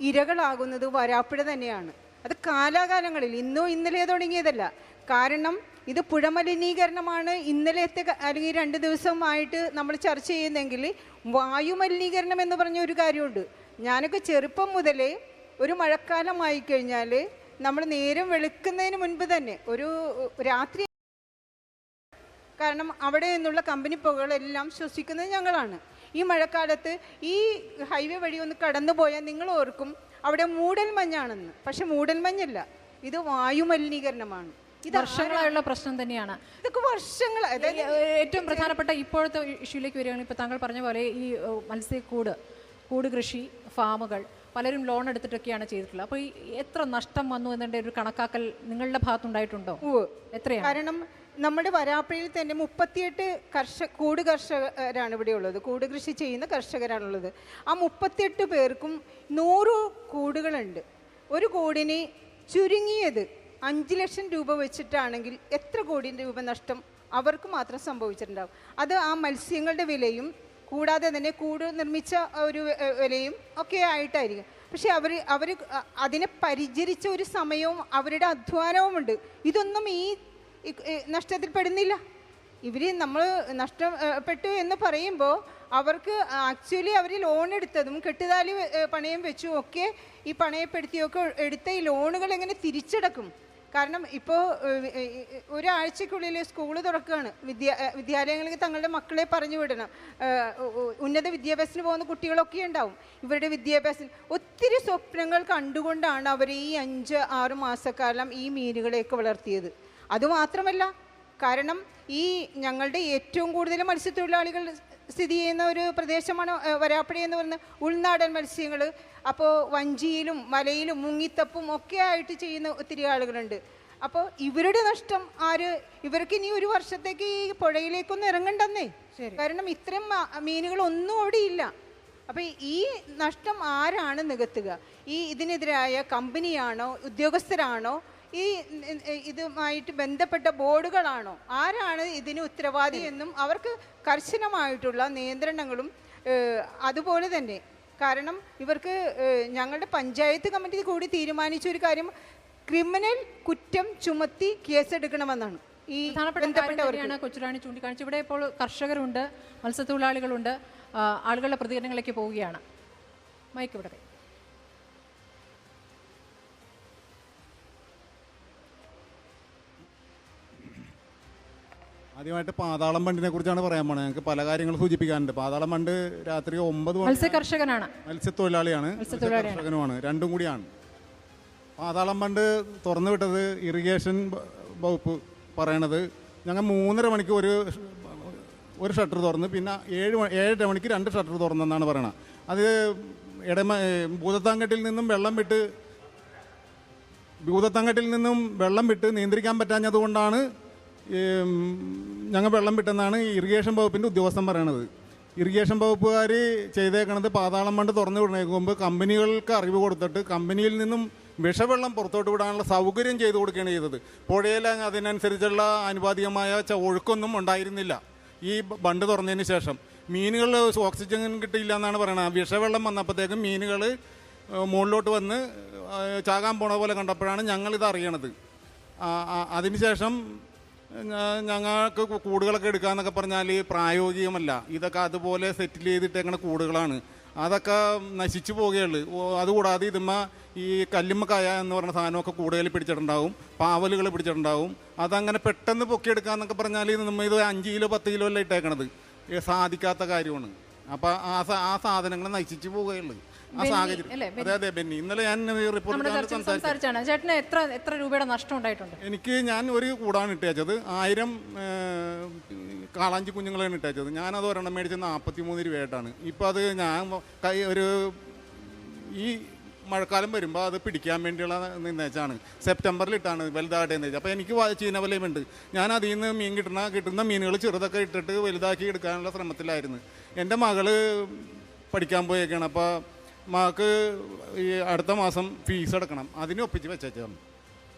ഇരകളാകുന്നത് വരാപ്പുഴ തന്നെയാണ്. അത് കാലാകാലങ്ങളിൽ ഇന്നോ ഇന്നലെ തുടങ്ങിയതല്ല. കാരണം ഇത് പുഴമലിനീകരണമാണ് ഇന്നലത്തെ അല്ലെങ്കിൽ 2 ദിവസമായിട്ട് നമ്മൾ ചർച്ച ചെയ്യുന്നെങ്കിൽ വായുമലിനീകരണം എന്ന് പറഞ്ഞ ഒരു കാര്യമുണ്ട്. ഞാനൊക്കെ ചെറുപ്പം മുതലേ ഒരു മഴക്കാലമായി കഴിഞ്ഞാൽ നമ്മൾ നേരം വെളുക്കുന്നതിന് മുൻപ് തന്നെ ഒരു രാത്രി, കാരണം അവിടെ നിന്നുള്ള കമ്പനി പുകകളെല്ലാം ശ്വസിക്കുന്നത് ഞങ്ങളാണ്. ഈ മഴക്കാലത്ത് ഈ ഹൈവേ വഴി ഒന്ന് കടന്നു പോയാൽ നിങ്ങൾ ഓർക്കും അവിടെ മൂടൽമഞ്ഞാണെന്ന്. പക്ഷെ മൂടൽമഞ്ഞല്ല, ഇത് വായുമലിനീകരണമാണ്. ഇത് വർഷങ്ങളായുള്ള പ്രശ്നം തന്നെയാണ്. ഇതൊക്കെ വർഷങ്ങൾ. ഏറ്റവും പ്രധാനപ്പെട്ട ഇപ്പോഴത്തെ ഇഷ്യൂലേക്ക് വരികയാണെങ്കിൽ ഇപ്പോൾ താങ്കൾ പറഞ്ഞ പോലെ ഈ കൂട് കൃഷി ഫാമുകൾ പലരും ലോൺ എടുത്തിട്ടൊക്കെയാണ് ചെയ്തിട്ടുള്ളത്. അപ്പോൾ ഈ എത്ര നഷ്ടം വന്നു എന്നതിൻ്റെ ഒരു കണക്കാക്കൽ നിങ്ങളുടെ ഭാഗത്തുണ്ടായിട്ടുണ്ടോ? എത്രയാണ്? കാരണം നമ്മുടെ വരാപ്പുഴയിൽ തന്നെ 38 കൂട് കർഷകരാണ് ഇവിടെ ഉള്ളത്. കൂട് കൃഷി ചെയ്യുന്ന കർഷകരാണുള്ളത്. ആ 38 പേർക്കും 100 കൂടുകളുണ്ട്. ഒരു കൂടിന് ചുരുങ്ങിയത് 5 ലക്ഷം രൂപ വെച്ചിട്ടാണെങ്കിൽ എത്ര കോടി രൂപ നഷ്ടം അവർക്ക് മാത്രം സംഭവിച്ചിട്ടുണ്ടാവും. അത് ആ മത്സ്യങ്ങളുടെ വിലയും കൂടാതെ തന്നെ കൂട് നിർമ്മിച്ച ഒരു വിലയും ഒക്കെ ആയിട്ടായിരിക്കും. പക്ഷെ അവർ അതിനെ പരിചരിച്ച ഒരു സമയവും അവരുടെ അധ്വാനവുമുണ്ട്. ഇതൊന്നും ഈ നഷ്ടത്തിൽ പെടുന്നില്ല. നമ്മൾ നഷ്ടപ്പെട്ടു എന്ന് പറയുമ്പോൾ അവർക്ക് ആക്ച്വലി അവർ ലോൺ എടുത്തതും കെട്ടുതാലി പണയം വെച്ചും ഒക്കെ ഈ പണയപ്പെടുത്തിയൊക്കെ എടുത്ത ഈ ലോണുകൾ എങ്ങനെ തിരിച്ചടക്കും? കാരണം ഇപ്പോൾ ഒരാഴ്ചക്കുള്ളിൽ സ്കൂൾ തുറക്കുകയാണ്. വിദ്യാലയങ്ങളിൽ തങ്ങളുടെ മക്കളെ പറഞ്ഞു വിടണം. ഉന്നത വിദ്യാഭ്യാസത്തിന് പോകുന്ന കുട്ടികളൊക്കെ ഉണ്ടാവും. ഇവരുടെ വിദ്യാഭ്യാസം ഒത്തിരി സ്വപ്നങ്ങൾ കണ്ടുകൊണ്ടാണ് അവർ ഈ 5-6 മാസക്കാലം ഈ മീനുകളെയൊക്കെ വളർത്തിയത്. അതുമാത്രമല്ല, കാരണം ഈ ഞങ്ങളുടെ ഏറ്റവും കൂടുതൽ മത്സ്യത്തൊഴിലാളികൾ സ്ഥിതി ചെയ്യുന്ന ഒരു പ്രദേശമാണ് വരാപ്പുഴ എന്ന് പറയുന്ന ഉൾനാടൻ മത്സ്യങ്ങൾ. അപ്പോൾ വഞ്ചിയിലും മലയിലും മുങ്ങിത്തപ്പും ഒക്കെ ആയിട്ട് ചെയ്യുന്ന ഒത്തിരി ആളുകളുണ്ട്. അപ്പോൾ ഇവരുടെ നഷ്ടം ഇവർക്ക് ഇനി ഒരു വർഷത്തേക്ക് ഈ പുഴയിലേക്കൊന്നും ഇറങ്ങണ്ടെന്നേ. കാരണം ഇത്തരം മീനുകളൊന്നും അവിടെ ഇല്ല. അപ്പോൾ ഈ നഷ്ടം ആരാണ് നികത്തുക? ഇതിനെതിരായ കമ്പനിയാണോ, ഉദ്യോഗസ്ഥരാണോ, ഇതുമായിട്ട് ബന്ധപ്പെട്ട ബോർഡുകളാണോ, ആരാണ് ഇതിന് ഉത്തരവാദി എന്നും അവർക്ക് കർശനമായിട്ടുള്ള നിയന്ത്രണങ്ങളും അതുപോലെ തന്നെ. കാരണം ഇവർക്ക് ഞങ്ങളുടെ പഞ്ചായത്ത് കമ്മിറ്റി കൂടി തീരുമാനിച്ച ഒരു കാര്യം, ക്രിമിനൽ കുറ്റം ചുമത്തി കേസെടുക്കണമെന്നാണ്. ഈ ബന്ധപ്പെട്ടവരാണ് കൊച്ചുറാണി ചൂണ്ടിക്കാണിച്ചു. ഇവിടെ ഇപ്പോൾ കർഷകരുണ്ട്, മത്സ്യത്തൊഴിലാളികളുണ്ട്, ആളുകളുടെ പ്രതികരണങ്ങളിലേക്ക് പോവുകയാണ്. മൈക്ക് ഇവിടെ. ആദ്യമായിട്ട് പാതാളം ബണ്ടിനെ കുറിച്ചാണ് പറയാൻ പോണത്. ഞങ്ങൾക്ക് പല കാര്യങ്ങൾ സൂചിപ്പിക്കാനുണ്ട്. പാതാളം ബണ്ട് രാത്രി 9 മത്സ്യകർഷകനാണ്, മത്സ്യത്തൊഴിലാളിയാണ്, മത്സ്യകർഷകനുമാണ്, രണ്ടും കൂടിയാണ്. പാതാളം ബണ്ട് തുറന്നു വിട്ടത് ഇറിഗേഷൻ വകുപ്പ് പറയണത് ഞങ്ങൾ 3:30 മണിക്ക് ഒരു ഷട്ടർ തുറന്ന്, പിന്നെ 7:30 മണിക്ക് 2 ഷട്ടർ തുറന്നെന്നാണ് പറയണത്. അത് ഭൂതത്താങ്കെട്ടിൽ നിന്നും വെള്ളം വിട്ട് നിയന്ത്രിക്കാൻ പറ്റാഞ്ഞതുകൊണ്ടാണ് ഞങ്ങൾ വെള്ളം വിട്ടെന്നാണ് ഇറിഗേഷൻ വകുപ്പിൻ്റെ ഉദ്യോഗസ്ഥൻ പറയണത്. ഇറിഗേഷൻ വകുപ്പുകാർ ചെയ്തേക്കണത് പാതാളം ബണ്ട് തുറന്നു വിടുന്നതിന് മുമ്പ് കമ്പനികൾക്ക് അറിവ് കൊടുത്തിട്ട് കമ്പനിയിൽ നിന്നും വിഷവെള്ളം പുറത്തോട്ട് വിടാനുള്ള സൗകര്യം ചെയ്തു കൊടുക്കുകയാണ് ചെയ്തത്. പുഴയിൽ അതിനനുസരിച്ചുള്ള ആനുപാതികമായ ഒഴുക്കൊന്നും ഉണ്ടായിരുന്നില്ല ഈ ബണ്ട് തുറന്നതിന് ശേഷം. മീനുകൾ ഓക്സിജൻ കിട്ടിയില്ല എന്നാണ് പറയണത്. വിഷവെള്ളം വന്നപ്പോഴത്തേക്കും മീനുകൾ മുകളിലോട്ട് വന്ന് ചാകാൻ പോണ പോലെ കണ്ടപ്പോഴാണ് ഞങ്ങളിത് അറിയണത്. അതിനുശേഷം ഞങ്ങൾക്ക് കൂടുകളൊക്കെ എടുക്കാമെന്നൊക്കെ പറഞ്ഞാൽ പ്രായോഗികമല്ല. ഇതൊക്കെ അതുപോലെ സെറ്റിൽ ചെയ്തിട്ടേക്കണ കൂടുകളാണ്. അതൊക്കെ നശിച്ചു പോവുകയുള്ളു. അതുകൂടാതെ ഈ കല്ലുമ്മക്കായ എന്ന് പറഞ്ഞ സാധനമൊക്കെ കൂടുതൽ പിടിച്ചിട്ടുണ്ടാവും, പാവലുകൾ പിടിച്ചിട്ടുണ്ടാവും. അതങ്ങനെ പെട്ടെന്ന് പൊക്കിയെടുക്കാമെന്നൊക്കെ പറഞ്ഞാൽ നമ്മൾ ഇത് 5 കിലോ 10 കിലോ അല്ല ഇട്ടേക്കണത്. സാധിക്കാത്ത കാര്യമാണ്. അപ്പം ആ സാധനങ്ങൾ നശിച്ചു പോവുകയുള്ളു ആ സാഹചര്യം. അതെ ബെന്നി, ഇന്നലെ ഞാൻ റിപ്പോർട്ട് സംസാരിച്ചാണ്. ചേട്ടന് എത്ര രൂപയുടെ നഷ്ടം ഉണ്ടായിട്ടുണ്ട്? ഞാൻ ഒരു കൂടാണ് ഇട്ടേച്ചത്. 1000 കാളാഞ്ചി കുഞ്ഞുങ്ങളാണ് ഇട്ടേച്ചത്. ഞാനത് ഒരെണ്ണം മേടിച്ചത് 43 രൂപയായിട്ടാണ്. ഇപ്പം അത് ഞാൻ ഈ മഴക്കാലം വരുമ്പോൾ അത് പിടിക്കാൻ വേണ്ടിയുള്ള നിന്നേച്ചാണ്. സെപ്റ്റംബറിലിട്ടാണ് വലുതാകട്ടെ എന്ന് വെച്ചാൽ. അപ്പോൾ എനിക്ക് ചീനവലയുമുണ്ട്. ഞാൻ അതിൽ നിന്ന് മീൻ കിട്ടുന്ന മീനുകൾ ചെറുതൊക്കെ ഇട്ടിട്ട് വലുതാക്കി എടുക്കാനുള്ള ശ്രമത്തിലായിരുന്നു. എൻ്റെ മകള് പഠിക്കാൻ പോയേക്കാണ്. അപ്പോൾ മകൾക്ക് ഈ അടുത്ത മാസം ഫീസ് അടക്കണം. അതിനൊപ്പിച്ച് വെച്ചേച്ചാണ്.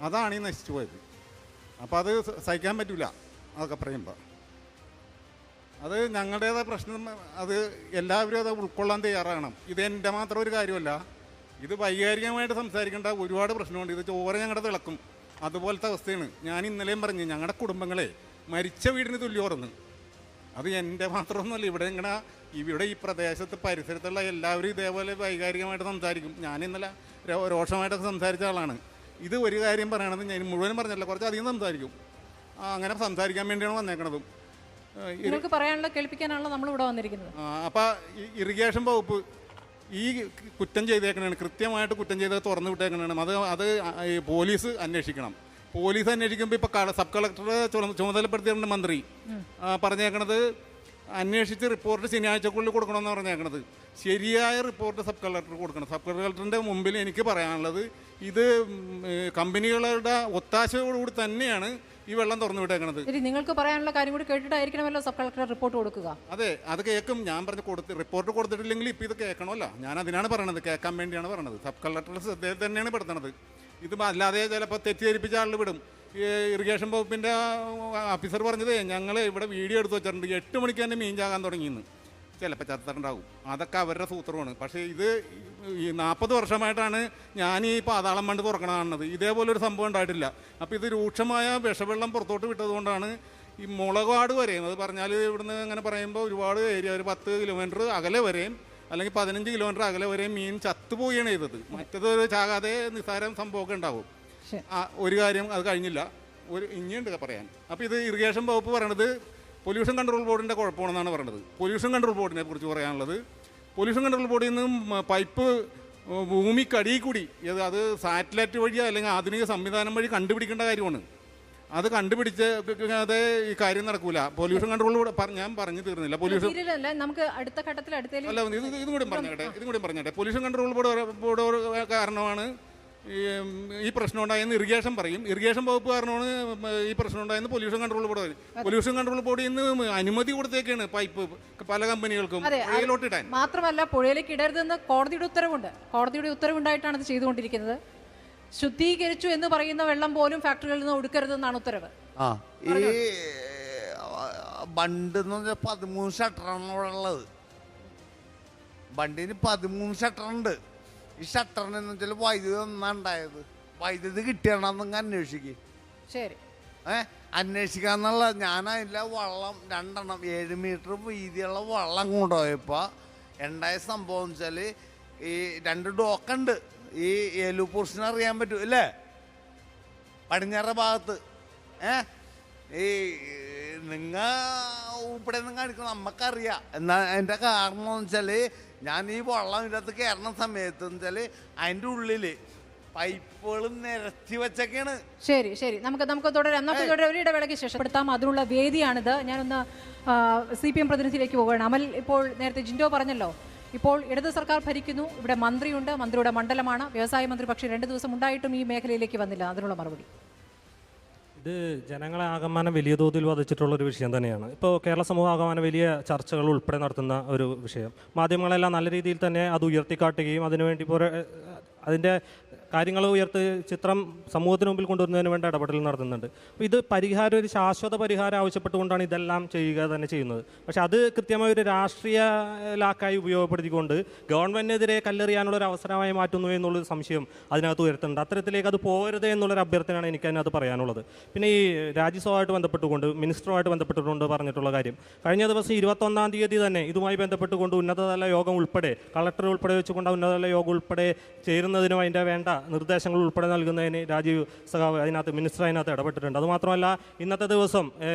അതാണ് ഈ നശിച്ചു പോയത്. അപ്പോൾ അത് സഹിക്കാൻ പറ്റില്ല അതൊക്കെ പറയുമ്പോൾ. അത് ഞങ്ങളുടേതായ പ്രശ്നം. അത് എല്ലാവരും അത് ഉൾക്കൊള്ളാൻ തയ്യാറാകണം. ഇത് എൻ്റെ മാത്രം ഒരു കാര്യമല്ല. ഇത് വൈകാരികമായിട്ട് സംസാരിക്കേണ്ട ഒരുപാട് പ്രശ്നമുണ്ട്. ഇത് ചോര ഞങ്ങളുടെ തിളക്കും. അതുപോലത്തെ അവസ്ഥയാണ്. ഞാൻ ഇന്നലെയും പറഞ്ഞു, ഞങ്ങളുടെ കുടുംബങ്ങളെ മരിച്ച വീടിന് തുല്യോർന്ന്. അത് എൻ്റെ മാത്രമൊന്നുമല്ല. ഇവിടെ ഈ പ്രദേശത്ത് പരിസരത്തുള്ള എല്ലാവരും ഇതേപോലെ വൈകാരികമായിട്ട് സംസാരിക്കും. ഞാൻ ഇന്നലെ രോഷമായിട്ടൊക്കെ സംസാരിച്ച ആളാണ്. ഇത് ഒരു കാര്യം പറയണത് ഞാൻ മുഴുവനും പറഞ്ഞില്ല, കുറച്ചധികം സംസാരിക്കും. അങ്ങനെ സംസാരിക്കാൻ വേണ്ടിയാണ് വന്നേക്കണതും. നിങ്ങൾക്ക് പറയാനുള്ള കേൾപ്പിക്കാനാണല്ലോ നമ്മൾ ഇവിടെ വന്നിരിക്കുന്നത്. അപ്പോൾ ഇറിഗേഷൻ വകുപ്പ് ഈ കുറ്റം ചെയ്തേക്കണാണ്, കൃത്യമായിട്ട് കുറ്റം ചെയ്തത് തുറന്നു വിട്ടേക്കണാണ്. അത് പോലീസ് അന്വേഷിക്കണം. പോലീസ് അന്വേഷിക്കുമ്പോൾ ഇപ്പോൾ സബ് കളക്ടറെ ചുമതലപ്പെടുത്തിയിട്ടുണ്ട് മന്ത്രി. പറഞ്ഞേക്കണത് അന്വേഷിച്ച് റിപ്പോർട്ട് ശനിയാഴ്ചക്കുള്ളിൽ കൊടുക്കണമെന്ന് പറഞ്ഞേക്കണത്. ശരിയായ റിപ്പോർട്ട് സബ് കളക്ടർ കൊടുക്കണം. സബ് കളക്ടറിൻ്റെ മുമ്പിൽ എനിക്ക് പറയാനുള്ളത്, ഇത് കമ്പനികളുടെ ഒത്താശയോടുകൂടി തന്നെയാണ് ഈ വെള്ളം തുറന്നു വിട്ടേക്കണത്. നിങ്ങൾക്ക് പറയാനുള്ള കാര്യം കൂടി കേട്ടിട്ടായിരിക്കണമല്ലോ സബ് കളക്ടർ റിപ്പോർട്ട് കൊടുക്കുക. അതെ, അത് കേൾക്കും. ഞാൻ റിപ്പോർട്ട് കൊടുത്തിട്ടില്ലെങ്കിൽ ഇപ്പം ഇത് കേൾക്കണമല്ലോ. ഞാൻ അതിനാണ് പറയണത്, കേൾക്കാൻ വേണ്ടിയാണ് പറയണത്. സബ് കളക്ടറുടെ ശ്രദ്ധയിൽ തന്നെയാണ് പെടുത്തണത്. ഇത് അല്ലാതെ ചിലപ്പോൾ തെറ്റിദ്ധരിപ്പിച്ച ആളിൽ വിടും. ഇറിഗേഷൻ വകുപ്പിൻ്റെ ഓഫീസർ പറഞ്ഞത്, ഞങ്ങൾ ഇവിടെ വീഡിയോ എടുത്ത് വെച്ചിട്ടുണ്ട് 8 മണിക്ക് തന്നെ മീൻ ചാകാൻ തുടങ്ങിയെന്ന്. ചിലപ്പോൾ ചത്തിട്ടുണ്ടാവും. അതൊക്കെ അവരുടെ സൂത്രമാണ്. പക്ഷേ ഇത് ഈ 40 വർഷമായിട്ടാണ് ഞാൻ ഈ പാതാളം ബണ്ട് തുറക്കണ കാണുന്നത്. ഇതേപോലൊരു സംഭവം ഉണ്ടായിട്ടില്ല. അപ്പോൾ ഇത് രൂക്ഷമായ വിഷവെള്ളം പുറത്തോട്ട് വിട്ടതുകൊണ്ടാണ് ഈ മുളകാട് വരെയും, അത് പറഞ്ഞാൽ ഇവിടുന്ന് അങ്ങനെ പറയുമ്പോൾ ഒരുപാട് ഏരിയ, ഒരു 10 കിലോമീറ്റർ അകലെ വരെയും അല്ലെങ്കിൽ 15 കിലോമീറ്റർ അകലെ വരെയും മീൻ ചത്തുപോവുകയാണ് ചെയ്തത്. മറ്റത് ചാകാതെ നിസ്സാരം സംഭവമൊക്കെ ഉണ്ടാവും. ഒരു കാര്യം അത് കഴിഞ്ഞില്ല, ഇനിയുണ്ട് പറയാൻ. അപ്പോൾ ഇത് ഇറിഗേഷൻ വകുപ്പ് പറയണത് പൊല്യൂഷൻ കൺട്രോൾ ബോർഡിൻ്റെ കുഴപ്പമാണെന്നാണ് പറയുന്നത്. പൊല്യൂഷൻ കൺട്രോൾ ബോർഡിനെ കുറിച്ച് പറയാനുള്ളത്, പൊല്യൂഷൻ കൺട്രോൾ ബോർഡിൽ നിന്നും പൈപ്പ് ഭൂമിക്കടിയിൽ കൂടി അത് സാറ്റലൈറ്റ് വഴിയോ അല്ലെങ്കിൽ ആധുനിക സംവിധാനം വഴി കണ്ടുപിടിക്കേണ്ട കാര്യമാണ്. അത് കണ്ടുപിടിച്ചത് ഈ കാര്യം നടക്കൂല. പൊല്യൂഷൻ കൺട്രോൾ ഞാൻ പറഞ്ഞു തീർന്നില്ല. പൊല്യൂഷൻ നമുക്ക് അടുത്ത ഘട്ടത്തിൽ അല്ല, ഇതും കൂടി പറഞ്ഞോട്ടെ. പൊല്യൂഷൻ കൺട്രോൾ ബോർഡ് കാരണമാണ് ഈ പ്രശ്നം ഉണ്ടായെന്ന് ഇറിഗേഷൻ പറയും. ഇറിഗേഷൻ വകുപ്പ് കാരണമാണ് ഈ പ്രശ്നം ഉണ്ടായെന്ന് പൊല്യൂഷൻ കൺട്രോൾ ബോർഡ് പറയും. പൊല്യൂഷൻ കൺട്രോൾ ബോർഡിൽ നിന്ന് അനുമതി കൊടുത്തേക്കാണ് പൈപ്പ് പല കമ്പനികൾക്കും പുഴയിലോട്ട് ഇടാൻ. മാത്രമല്ല പുഴയിലേക്ക് ഇടരുതെന്ന് കോടതിയുടെ ഉത്തരവുണ്ട്. കോടതിയുടെ ഉത്തരവുണ്ടായിട്ടാണ് ഇത് ചെയ്തുകൊണ്ടിരിക്കുന്നത്. ശുദ്ധീകരിച്ചു എന്ന് പറയുന്ന വെള്ളം പോലും ഫാക്ടറികളിൽ നിന്ന് ഒടുക്കരുതെന്നാണ് ഉത്തരവ്. ഈ ബണ്ട് എന്ന് പറഞ്ഞാൽ 13 ഷട്ടറാണ് ഇവിടെ ഉള്ളത്. ബണ്ടിന് 13 ഷട്ടറുണ്ട്. ഈ ഷട്ടറിന് എന്ന് വെച്ചാൽ വൈദ്യുതി ഒന്നാണ്ടായത്. വൈദ്യുതി കിട്ടിയാണെന്നങ്ങ് അന്വേഷിക്കും. ശരി, അന്വേഷിക്കാന്നുള്ള ഞാനതില്ല വള്ളം 2 എണ്ണം 7 മീറ്റർ വീതിയുള്ള വള്ളം കൊണ്ടുപോയപ്പോൾ ഉണ്ടായ സംഭവം വെച്ചാൽ ഈ 2 ഡോക്കുണ്ട്. ഈ ഏലു പോർഷന് അറിയാൻ പറ്റും അല്ലേ, പടിഞ്ഞാറ ഭാഗത്ത്. ഈ നിങ്ങൾ ഇവിടെ നിന്ന് കാണിക്കണം, നമുക്കറിയാം. എന്നാൽ എൻ്റെ കാരണം എന്ന് വെച്ചാൽ ഞാൻ ഈ വള്ളം ഇതിനകത്ത് കയറുന്ന സമയത്ത് എന്ന് വെച്ചാൽ അതിൻ്റെ ഉള്ളിൽ പൈപ്പുകൾ നിരത്തി വെച്ചൊക്കെയാണ്. ശരി ശരി, നമുക്ക് തുടരാം. ഒരു ഇടവേളയ്ക്ക് ശേഷം പെടുത്താം. അതിനുള്ള വേദിയാണിത്. ഞാനൊന്ന് CPM പ്രതിനിധിയിലേക്ക് പോവുകയാണ്. അമൽ, ഇപ്പോൾ നേരത്തെ ജിൻഡോ പറഞ്ഞല്ലോ, ഇപ്പോൾ ഇടത് സർക്കാർ ഭരിക്കുന്നു, ഇവിടെ മന്ത്രിയുണ്ട്, മന്ത്രിയുടെ മണ്ഡലമാണ്, വ്യവസായ മന്ത്രി. പക്ഷേ 2 ദിവസം ഉണ്ടായിട്ടും ഈ മേഖലയിലേക്ക് വന്നില്ല. അതിനുള്ള മറുപടി? ഇത് ജനങ്ങളെ ആകമാനം വലിയ തോതിൽ ബാധിച്ചിട്ടുള്ളൊരു വിഷയം തന്നെയാണ്. ഇപ്പോൾ കേരള സമൂഹം ആകമാനം വലിയ ചർച്ചകൾ ഉൾപ്പെടെ നടത്തുന്ന ഒരു വിഷയം. മാധ്യമങ്ങളെല്ലാം നല്ല രീതിയിൽ തന്നെ അത് ഉയർത്തിക്കാട്ടുകയും അതിനുവേണ്ടി അതിൻ്റെ കാര്യങ്ങൾ ചിത്രം സമൂഹത്തിന് മുമ്പിൽ കൊണ്ടുവരുന്നതിന് വേണ്ട ഇടപെടൽ നടത്തുന്നുണ്ട്. അപ്പോൾ ഇത് ഒരു ശാശ്വത പരിഹാരം ആവശ്യപ്പെട്ടുകൊണ്ടാണ് ഇതെല്ലാം ചെയ്യുക തന്നെ ചെയ്യുന്നത്. പക്ഷേ അത് കൃത്യമായ ഒരു രാഷ്ട്രീയ ലാക്കായി ഉപയോഗപ്പെടുത്തിക്കൊണ്ട് ഗവൺമെൻറ്റിനെതിരെ കല്ലെറിയാനുള്ളൊരു അവസരമായി മാറ്റുന്നു എന്നുള്ളൊരു സംശയം അതിനകത്ത് ഉയർത്തുന്നുണ്ട്. അത്തരത്തിലേക്ക് അത് പോകരുത് എന്നുള്ളൊരു അഭ്യർത്ഥനയാണ് എനിക്ക് അതിനകത്ത് പറയാനുള്ളത്. പിന്നെ ഈ രാജ്യസഭയുമായിട്ട് ബന്ധപ്പെട്ടുകൊണ്ട് മിനിസ്റ്ററുമായിട്ട് ബന്ധപ്പെട്ടുകൊണ്ട് പറഞ്ഞിട്ടുള്ള കാര്യം, കഴിഞ്ഞ ദിവസം 21-ാം തീയതി തന്നെ ഇതുമായി ബന്ധപ്പെട്ടുകൊണ്ട് ഉന്നതതല യോഗം ഉൾപ്പെടെ കളക്ടർ ഉൾപ്പെടെ വെച്ചുകൊണ്ട് ഉന്നതതല യോഗം ഉൾപ്പെടെ ചേരുന്നതിനും അതിൻ്റെ വേണ്ട നിർദ്ദേശങ്ങൾ ഉൾപ്പെടെ നൽകുന്നതിന് രാജീവ് സഖാവ് മിനിസ്റ്റർ അതിനകത്ത് ഇടപെട്ടിട്ടുണ്ട്. അതുമാത്രമല്ല, ഇന്നത്തെ ദിവസം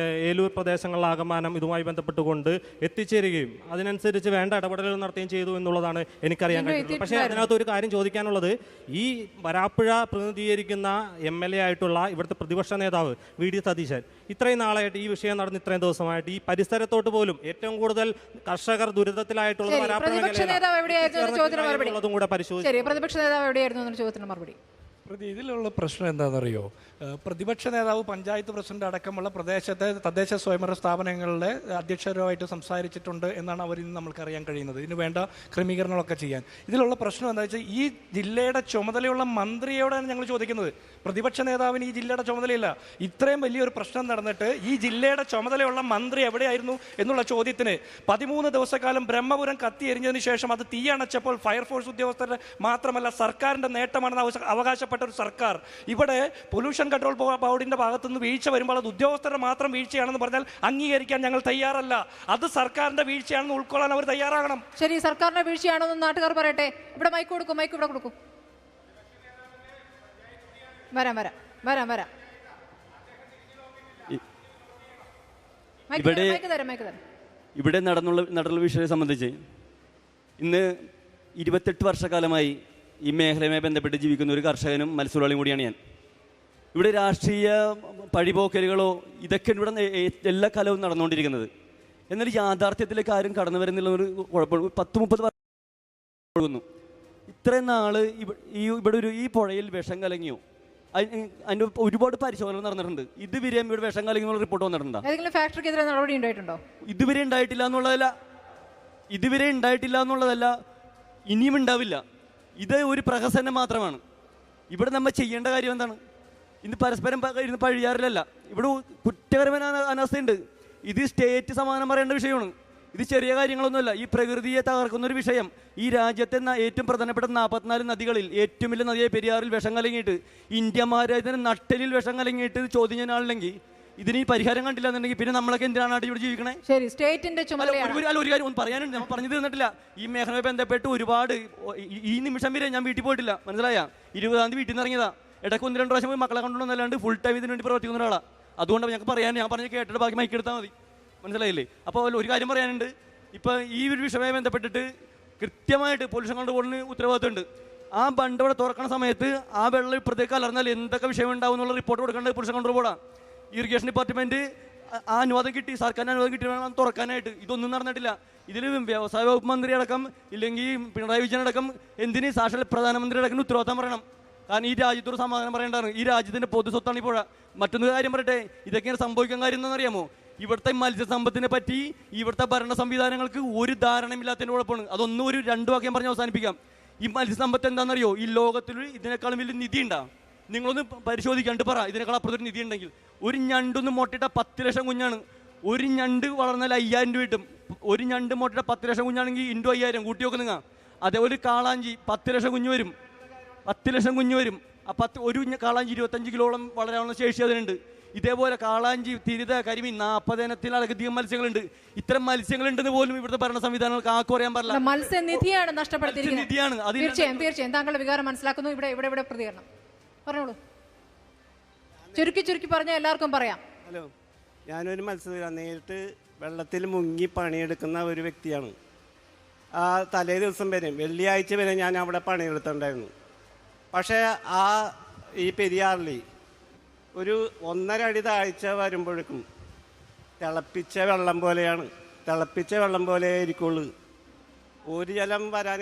ഏലൂർ പ്രദേശങ്ങളിലാകമാനം ഇതുമായി ബന്ധപ്പെട്ടുകൊണ്ട് എത്തിച്ചേരുകയും അതിനനുസരിച്ച് വേണ്ട ഇടപെടലുകൾ നടത്തുകയും ചെയ്തു എന്നുള്ളതാണ് എനിക്കറിയാൻ കഴിയുന്നത്. പക്ഷേ അതിനകത്ത് ഒരു കാര്യം ചോദിക്കാനുള്ളത്, ഈ വരാപ്പുഴ പ്രതിനിധീകരിക്കുന്ന MLA ആയിട്ടുള്ള ഇവിടുത്തെ പ്രതിപക്ഷ നേതാവ് VD സതീശൻ ഇത്രയും നാളായിട്ട് ഈ വിഷയം നടന്ന് ഇത്രയും ദിവസമായിട്ട് ഈ പരിസരത്തോട്ട് പോലും ഏറ്റവും കൂടുതൽ കർഷകർ ദുരിതത്തിലായിട്ടുള്ളത് വരാപ്പുഴ മേഖലയിലുള്ളതും കൂടെ പരിശോധിച്ചു. പ്രതിപക്ഷ നേതാവ് എവിടെയായിരുന്നു എന്നൊരു ചോദ്യത്തിന് മറുപടി. ഇതിലുള്ള പ്രശ്നം എന്താണെന്നറിയോ? പ്രതിപക്ഷ നേതാവ് പഞ്ചായത്ത് പ്രസിഡന്റ് അടക്കമുള്ള പ്രദേശത്തെ തദ്ദേശ സ്വയംഭരണ സ്ഥാപനങ്ങളുടെ അധ്യക്ഷരുമായിട്ട് സംസാരിച്ചിട്ടുണ്ട് എന്നാണ് അവരിൽ നിന്ന് നമുക്കറിയാൻ കഴിയുന്നത്. ഇതിന് വേണ്ട ക്രമീകരണങ്ങളൊക്കെ ചെയ്യാൻ. ഇതിലുള്ള പ്രശ്നം എന്താ വെച്ചാൽ, ഈ ജില്ലയുടെ ചുമതലയുള്ള മന്ത്രിയോടാണ് ഞങ്ങൾ ചോദിക്കുന്നത്. പ്രതിപക്ഷ നേതാവിന് ഈ ജില്ലയുടെ ചുമതലയില്ല. ഇത്രയും വലിയൊരു പ്രശ്നം നടന്നിട്ട് ഈ ജില്ലയുടെ ചുമതലയുള്ള മന്ത്രി എവിടെയായിരുന്നു എന്നുള്ള ചോദ്യത്തിന് 13 ദിവസക്കാലം ബ്രഹ്മപുരം കത്തിയെരിഞ്ഞതിന് ശേഷം അത് തീയണച്ചപ്പോൾ ഫയർഫോഴ്സ് ഉദ്യോഗസ്ഥരുടെ മാത്രമല്ല സർക്കാരിൻ്റെ നേട്ടമാണെന്ന് അവകാശപ്പെട്ട ഒരു സർക്കാർ ഇവിടെ പൊല്യൂഷൻ കൺട്രോൾ ബോർഡിന്റെ ഭാഗത്തുനിന്ന് വീഴ്ച വരുമ്പോൾ അത് ഉദ്യോഗസ്ഥരുടെ മാത്രം വീഴ്ചയാണെന്ന് പറഞ്ഞാൽ അംഗീകരിക്കാൻ ഞങ്ങൾ തയ്യാറല്ല. അത് സർക്കാരിന്റെ വീഴ്ചയാണെന്ന് ഉൾക്കൊള്ളാൻ അവർ തയ്യാറാകണം. ശരി, സർക്കാരിന്റെ വീഴ്ചയാണെന്ന് നാട്ടുകാർ പറയട്ടെ. ഇവിടെ മൈക്ക് കൊടുക്കും, മൈക്ക് ഇവിടെ കൊടുക്കും. വരാം. ഇവിടെ നടന്നുള്ള വിഷയത്തെ സംബന്ധിച്ച് ഇന്ന് 28 വർഷക്കാലമായി ഈ മേഖലയുമായി ബന്ധപ്പെട്ട് ജീവിക്കുന്ന ഒരു കർഷകനും മത്സ്യത്തൊഴിലാളിയും കൂടിയാണ് ഞാൻ. ഇവിടെ രാഷ്ട്രീയ പഴിപോക്കലുകളോ ഇതൊക്കെ ഇവിടെ എല്ലാ കാലവും നടന്നുകൊണ്ടിരിക്കുന്നത്. എന്നാൽ യാഥാർത്ഥ്യത്തിലേക്ക് ആരും കടന്നു വരുന്നില്ല ഒരു കുഴപ്പമില്ല. 10-30 വർഷം ഇത്രയും നാള് ഇവിടെ ഈ പുഴയിൽ വിഷം കലങ്ങിയോ? അതിൻ്റെ ഒരുപാട് പരിശോധന നടന്നിട്ടുണ്ട്. ഇതുവരെയും ഇവിടെ വിഷം കലങ്ങിയുള്ള റിപ്പോർട്ട് വന്നിട്ടുണ്ടോ? ഫാക്ടറിക്കെതിരെ നടപടി ഉണ്ടായിട്ടുണ്ടോ? ഇതുവരെ ഉണ്ടായിട്ടില്ല എന്നുള്ളതല്ല, ഇനിയും ഉണ്ടാവില്ല. ഇത് ഒരു പ്രഹസനം മാത്രമാണ്. ഇവിടെ നമ്മൾ ചെയ്യേണ്ട കാര്യം എന്താണ്? ഇന്ന് പരസ്പരം ഇരുന്ന് പഴിയാറിലല്ല. ഇവിടെ കുറ്റകരമായ അനാസ്ഥയുണ്ട്. ഇത് സ്റ്റേറ്റ് സമാനം പറയേണ്ട വിഷയമാണ്. ഇത് ചെറിയ കാര്യങ്ങളൊന്നുമല്ല. ഈ പ്രകൃതിയെ തകർക്കുന്നൊരു വിഷയം. ഈ രാജ്യത്തെ ഏറ്റവും പ്രധാനപ്പെട്ട 44 നദികളിൽ ഏറ്റവും വലിയ നദിയായ പെരിയാറിൽ വിഷം കലങ്ങിയിട്ട് ഇന്ത്യ മഹാരാജ്യത്തിന് നട്ടലിൽ വിഷം കലങ്ങിയിട്ട് ചോദ്യം ചെയ്യാനാളില്ലെങ്കിൽ ഇതിന് ഈ പരിഹാരം കണ്ടില്ല എന്നുണ്ടെങ്കിൽ പിന്നെ നമ്മളൊക്കെ എന്തിനാണ് ഇവിടെ ജീവിക്കണേ? ശരി, സ്റ്റേറ്റിന്റെ ചുമതലയാണ്. ഒരു കാര്യം ഒന്ന് പറയാനുണ്ട്, നമ്മൾ പറഞ്ഞു തീർന്നിട്ടില്ല. ഈ മേഖലയുമായി ബന്ധപ്പെട്ട് ഒരുപാട് ഈ നിമിഷം വരെ ഞാൻ വീട്ടിൽ പോയിട്ടില്ല, മനസ്സിലായ? 20-ാം തീയതി വീട്ടിൽ നിന്ന് ഇറങ്ങിയതാ. ഇടയ്ക്ക് 1-2 പ്രാവശ്യം പോയി മക്കളെ കൊണ്ടുവന്നല്ലാണ്ട് ഫുൾ ടൈം ഇതിന് വേണ്ടി പ്രവർത്തിക്കുന്ന ഒരാളാണ്. അതുകൊണ്ട് ഞങ്ങൾക്ക് പറയാൻ, ഞാൻ പറഞ്ഞ് കേട്ടിട്ട് ബാക്കി മൈക്കെടുത്താൽ മതി, മനസ്സിലായില്ലേ? അപ്പോൾ ഒരു കാര്യം പറയാനുണ്ട്. ഇപ്പോൾ ഈ ഒരു വിഷയവുമായി ബന്ധപ്പെട്ടിട്ട് കൃത്യമായിട്ട് പൊല്യൂഷൻ കൺട്രോൾ ബോർഡിന് ഉത്തരവാദിത്തമുണ്ട്. ആ ബണ്ട് ഇവിടെ തുറക്കണ സമയത്ത് ആ വെള്ളം ഇപ്പുറത്തേക്ക് കലർന്നാൽ എന്തൊക്കെ വിഷയം ഉണ്ടാവും എന്നുള്ള റിപ്പോർട്ട് കൊടുക്കേണ്ടത് പൊല്യൂഷൻ കൺട്രോൾ ബോർഡാണ്. ഇറിഗേഷൻ ഡിപ്പാർട്ട്മെന്റ് ആ അനുവാദം കിട്ടി, സർക്കാരിന് അനുവാദം കിട്ടി വേണം തുറക്കാനായിട്ട്. ഇതൊന്നും നടന്നിട്ടില്ല. ഇതിൽ വ്യവസായ വകുപ്പ് മന്ത്രി അടക്കം, ഇല്ലെങ്കിൽ പിണറായി വിജയൻ അടക്കം, എന്തിന് സാക്ഷാൽ പ്രധാനമന്ത്രി അടക്കം ഉത്തരവാദിത്തം പറയണം. കാരണം ഈ രാജ്യത്തോട് സമാധാനം പറയേണ്ടതാണ്. ഈ രാജ്യത്തിന്റെ പൊതു സ്വത്താണ് ഈ പുഴ. മറ്റൊന്ന് കാര്യം പറയട്ടെ, ഇതൊക്കെയാണ് സംഭവിക്കാൻ കാര്യം എന്താണെന്നറിയാമോ? ഇവിടുത്തെ മത്സ്യസമ്പത്തിനെ പറ്റി ഇവിടുത്തെ ഭരണ സംവിധാനങ്ങൾക്ക് ഒരു ധാരണയില്ലാത്തതിൻ്റെ കുഴപ്പമാണ്. അതൊന്നും ഒരു 2 വാക്യം പറഞ്ഞ് അവസാനിപ്പിക്കാം. ഈ മത്സ്യസമ്പത്ത് എന്താണെന്നറിയോ? ഈ ലോകത്തിൽ ഇതിനേക്കാളും വലിയ നിധി ഉണ്ടാ? നിങ്ങളൊന്ന് പരിശോധിക്കാണ്ട് പറ, ഇതിനേക്കാൾ അപ്പുറത്തൊരു നിധി ഉണ്ടെങ്കിൽ. ഒരു ഞണ്ടൊന്ന് മുട്ടയിട്ട 10 ലക്ഷം കുഞ്ഞാണ്. ഒരു ഞണ്ട് വളർന്നാൽ 5000 രൂപ കിട്ടും. ഒരു ഞണ്ട് മുട്ടയിട്ട 10 ലക്ഷം കുഞ്ഞാണെങ്കിൽ ഇൻറ്റു 5000 കൂട്ടി നോക്ക് നിങ്ങൾ. അതേപോലെ കാളാഞ്ചി 10 ലക്ഷം കുഞ്ഞ് വരും, 10 ലക്ഷം കുഞ്ഞ് വരും. ഒരു കാളാഞ്ചി 25 കിലോളം വളരാനുള്ള ശേഷി അതിനുണ്ട്. ഇതേപോലെ കാളാഞ്ചി, തിരിത, കരിമീൻ 40 ഇനത്തിലധികം മത്സ്യങ്ങളുണ്ട്. ഇത്തരം മത്സ്യങ്ങളുണ്ടെന്ന് പോലും ഇവിടുത്തെ ഭരണ സംവിധാനങ്ങൾക്ക് ആർക്കും അറിയാൻ പാടില്ല. മത്സ്യനിധിയാണ് നഷ്ടപ്പെടുത്തിയിരിക്കുന്നത്. തീർച്ചയായും താങ്കളുടെ വികാരം മനസ്സിലാക്കുന്നു. ഇവിടെ പ്രതികരണം പറഞ്ഞോളൂ. ചുരുക്കി പറഞ്ഞാൽ എല്ലാവർക്കും പറയാം. ഹലോ, ഞാനൊരു മത്സ്യത്തൊഴിലാളി, നേരിട്ട് വെള്ളത്തിൽ മുങ്ങി പണിയെടുക്കുന്ന ഒരു വ്യക്തിയാണ്. ആ തലേ ദിവസം വരെ, വെള്ളിയാഴ്ച വരെ ഞാൻ അവിടെ പണിയെടുത്തിട്ടുണ്ടായിരുന്നു. പക്ഷേ ഈ പെരിയാറിൽ ഒരു 1.5 അടി താഴ്ച വരുമ്പോഴേക്കും തിളപ്പിച്ച വെള്ളം പോലെയാണ്. തിളപ്പിച്ച വെള്ളം പോലെ ആയിരിക്കുള്ളൂ. ഒരു ജലം വരാൻ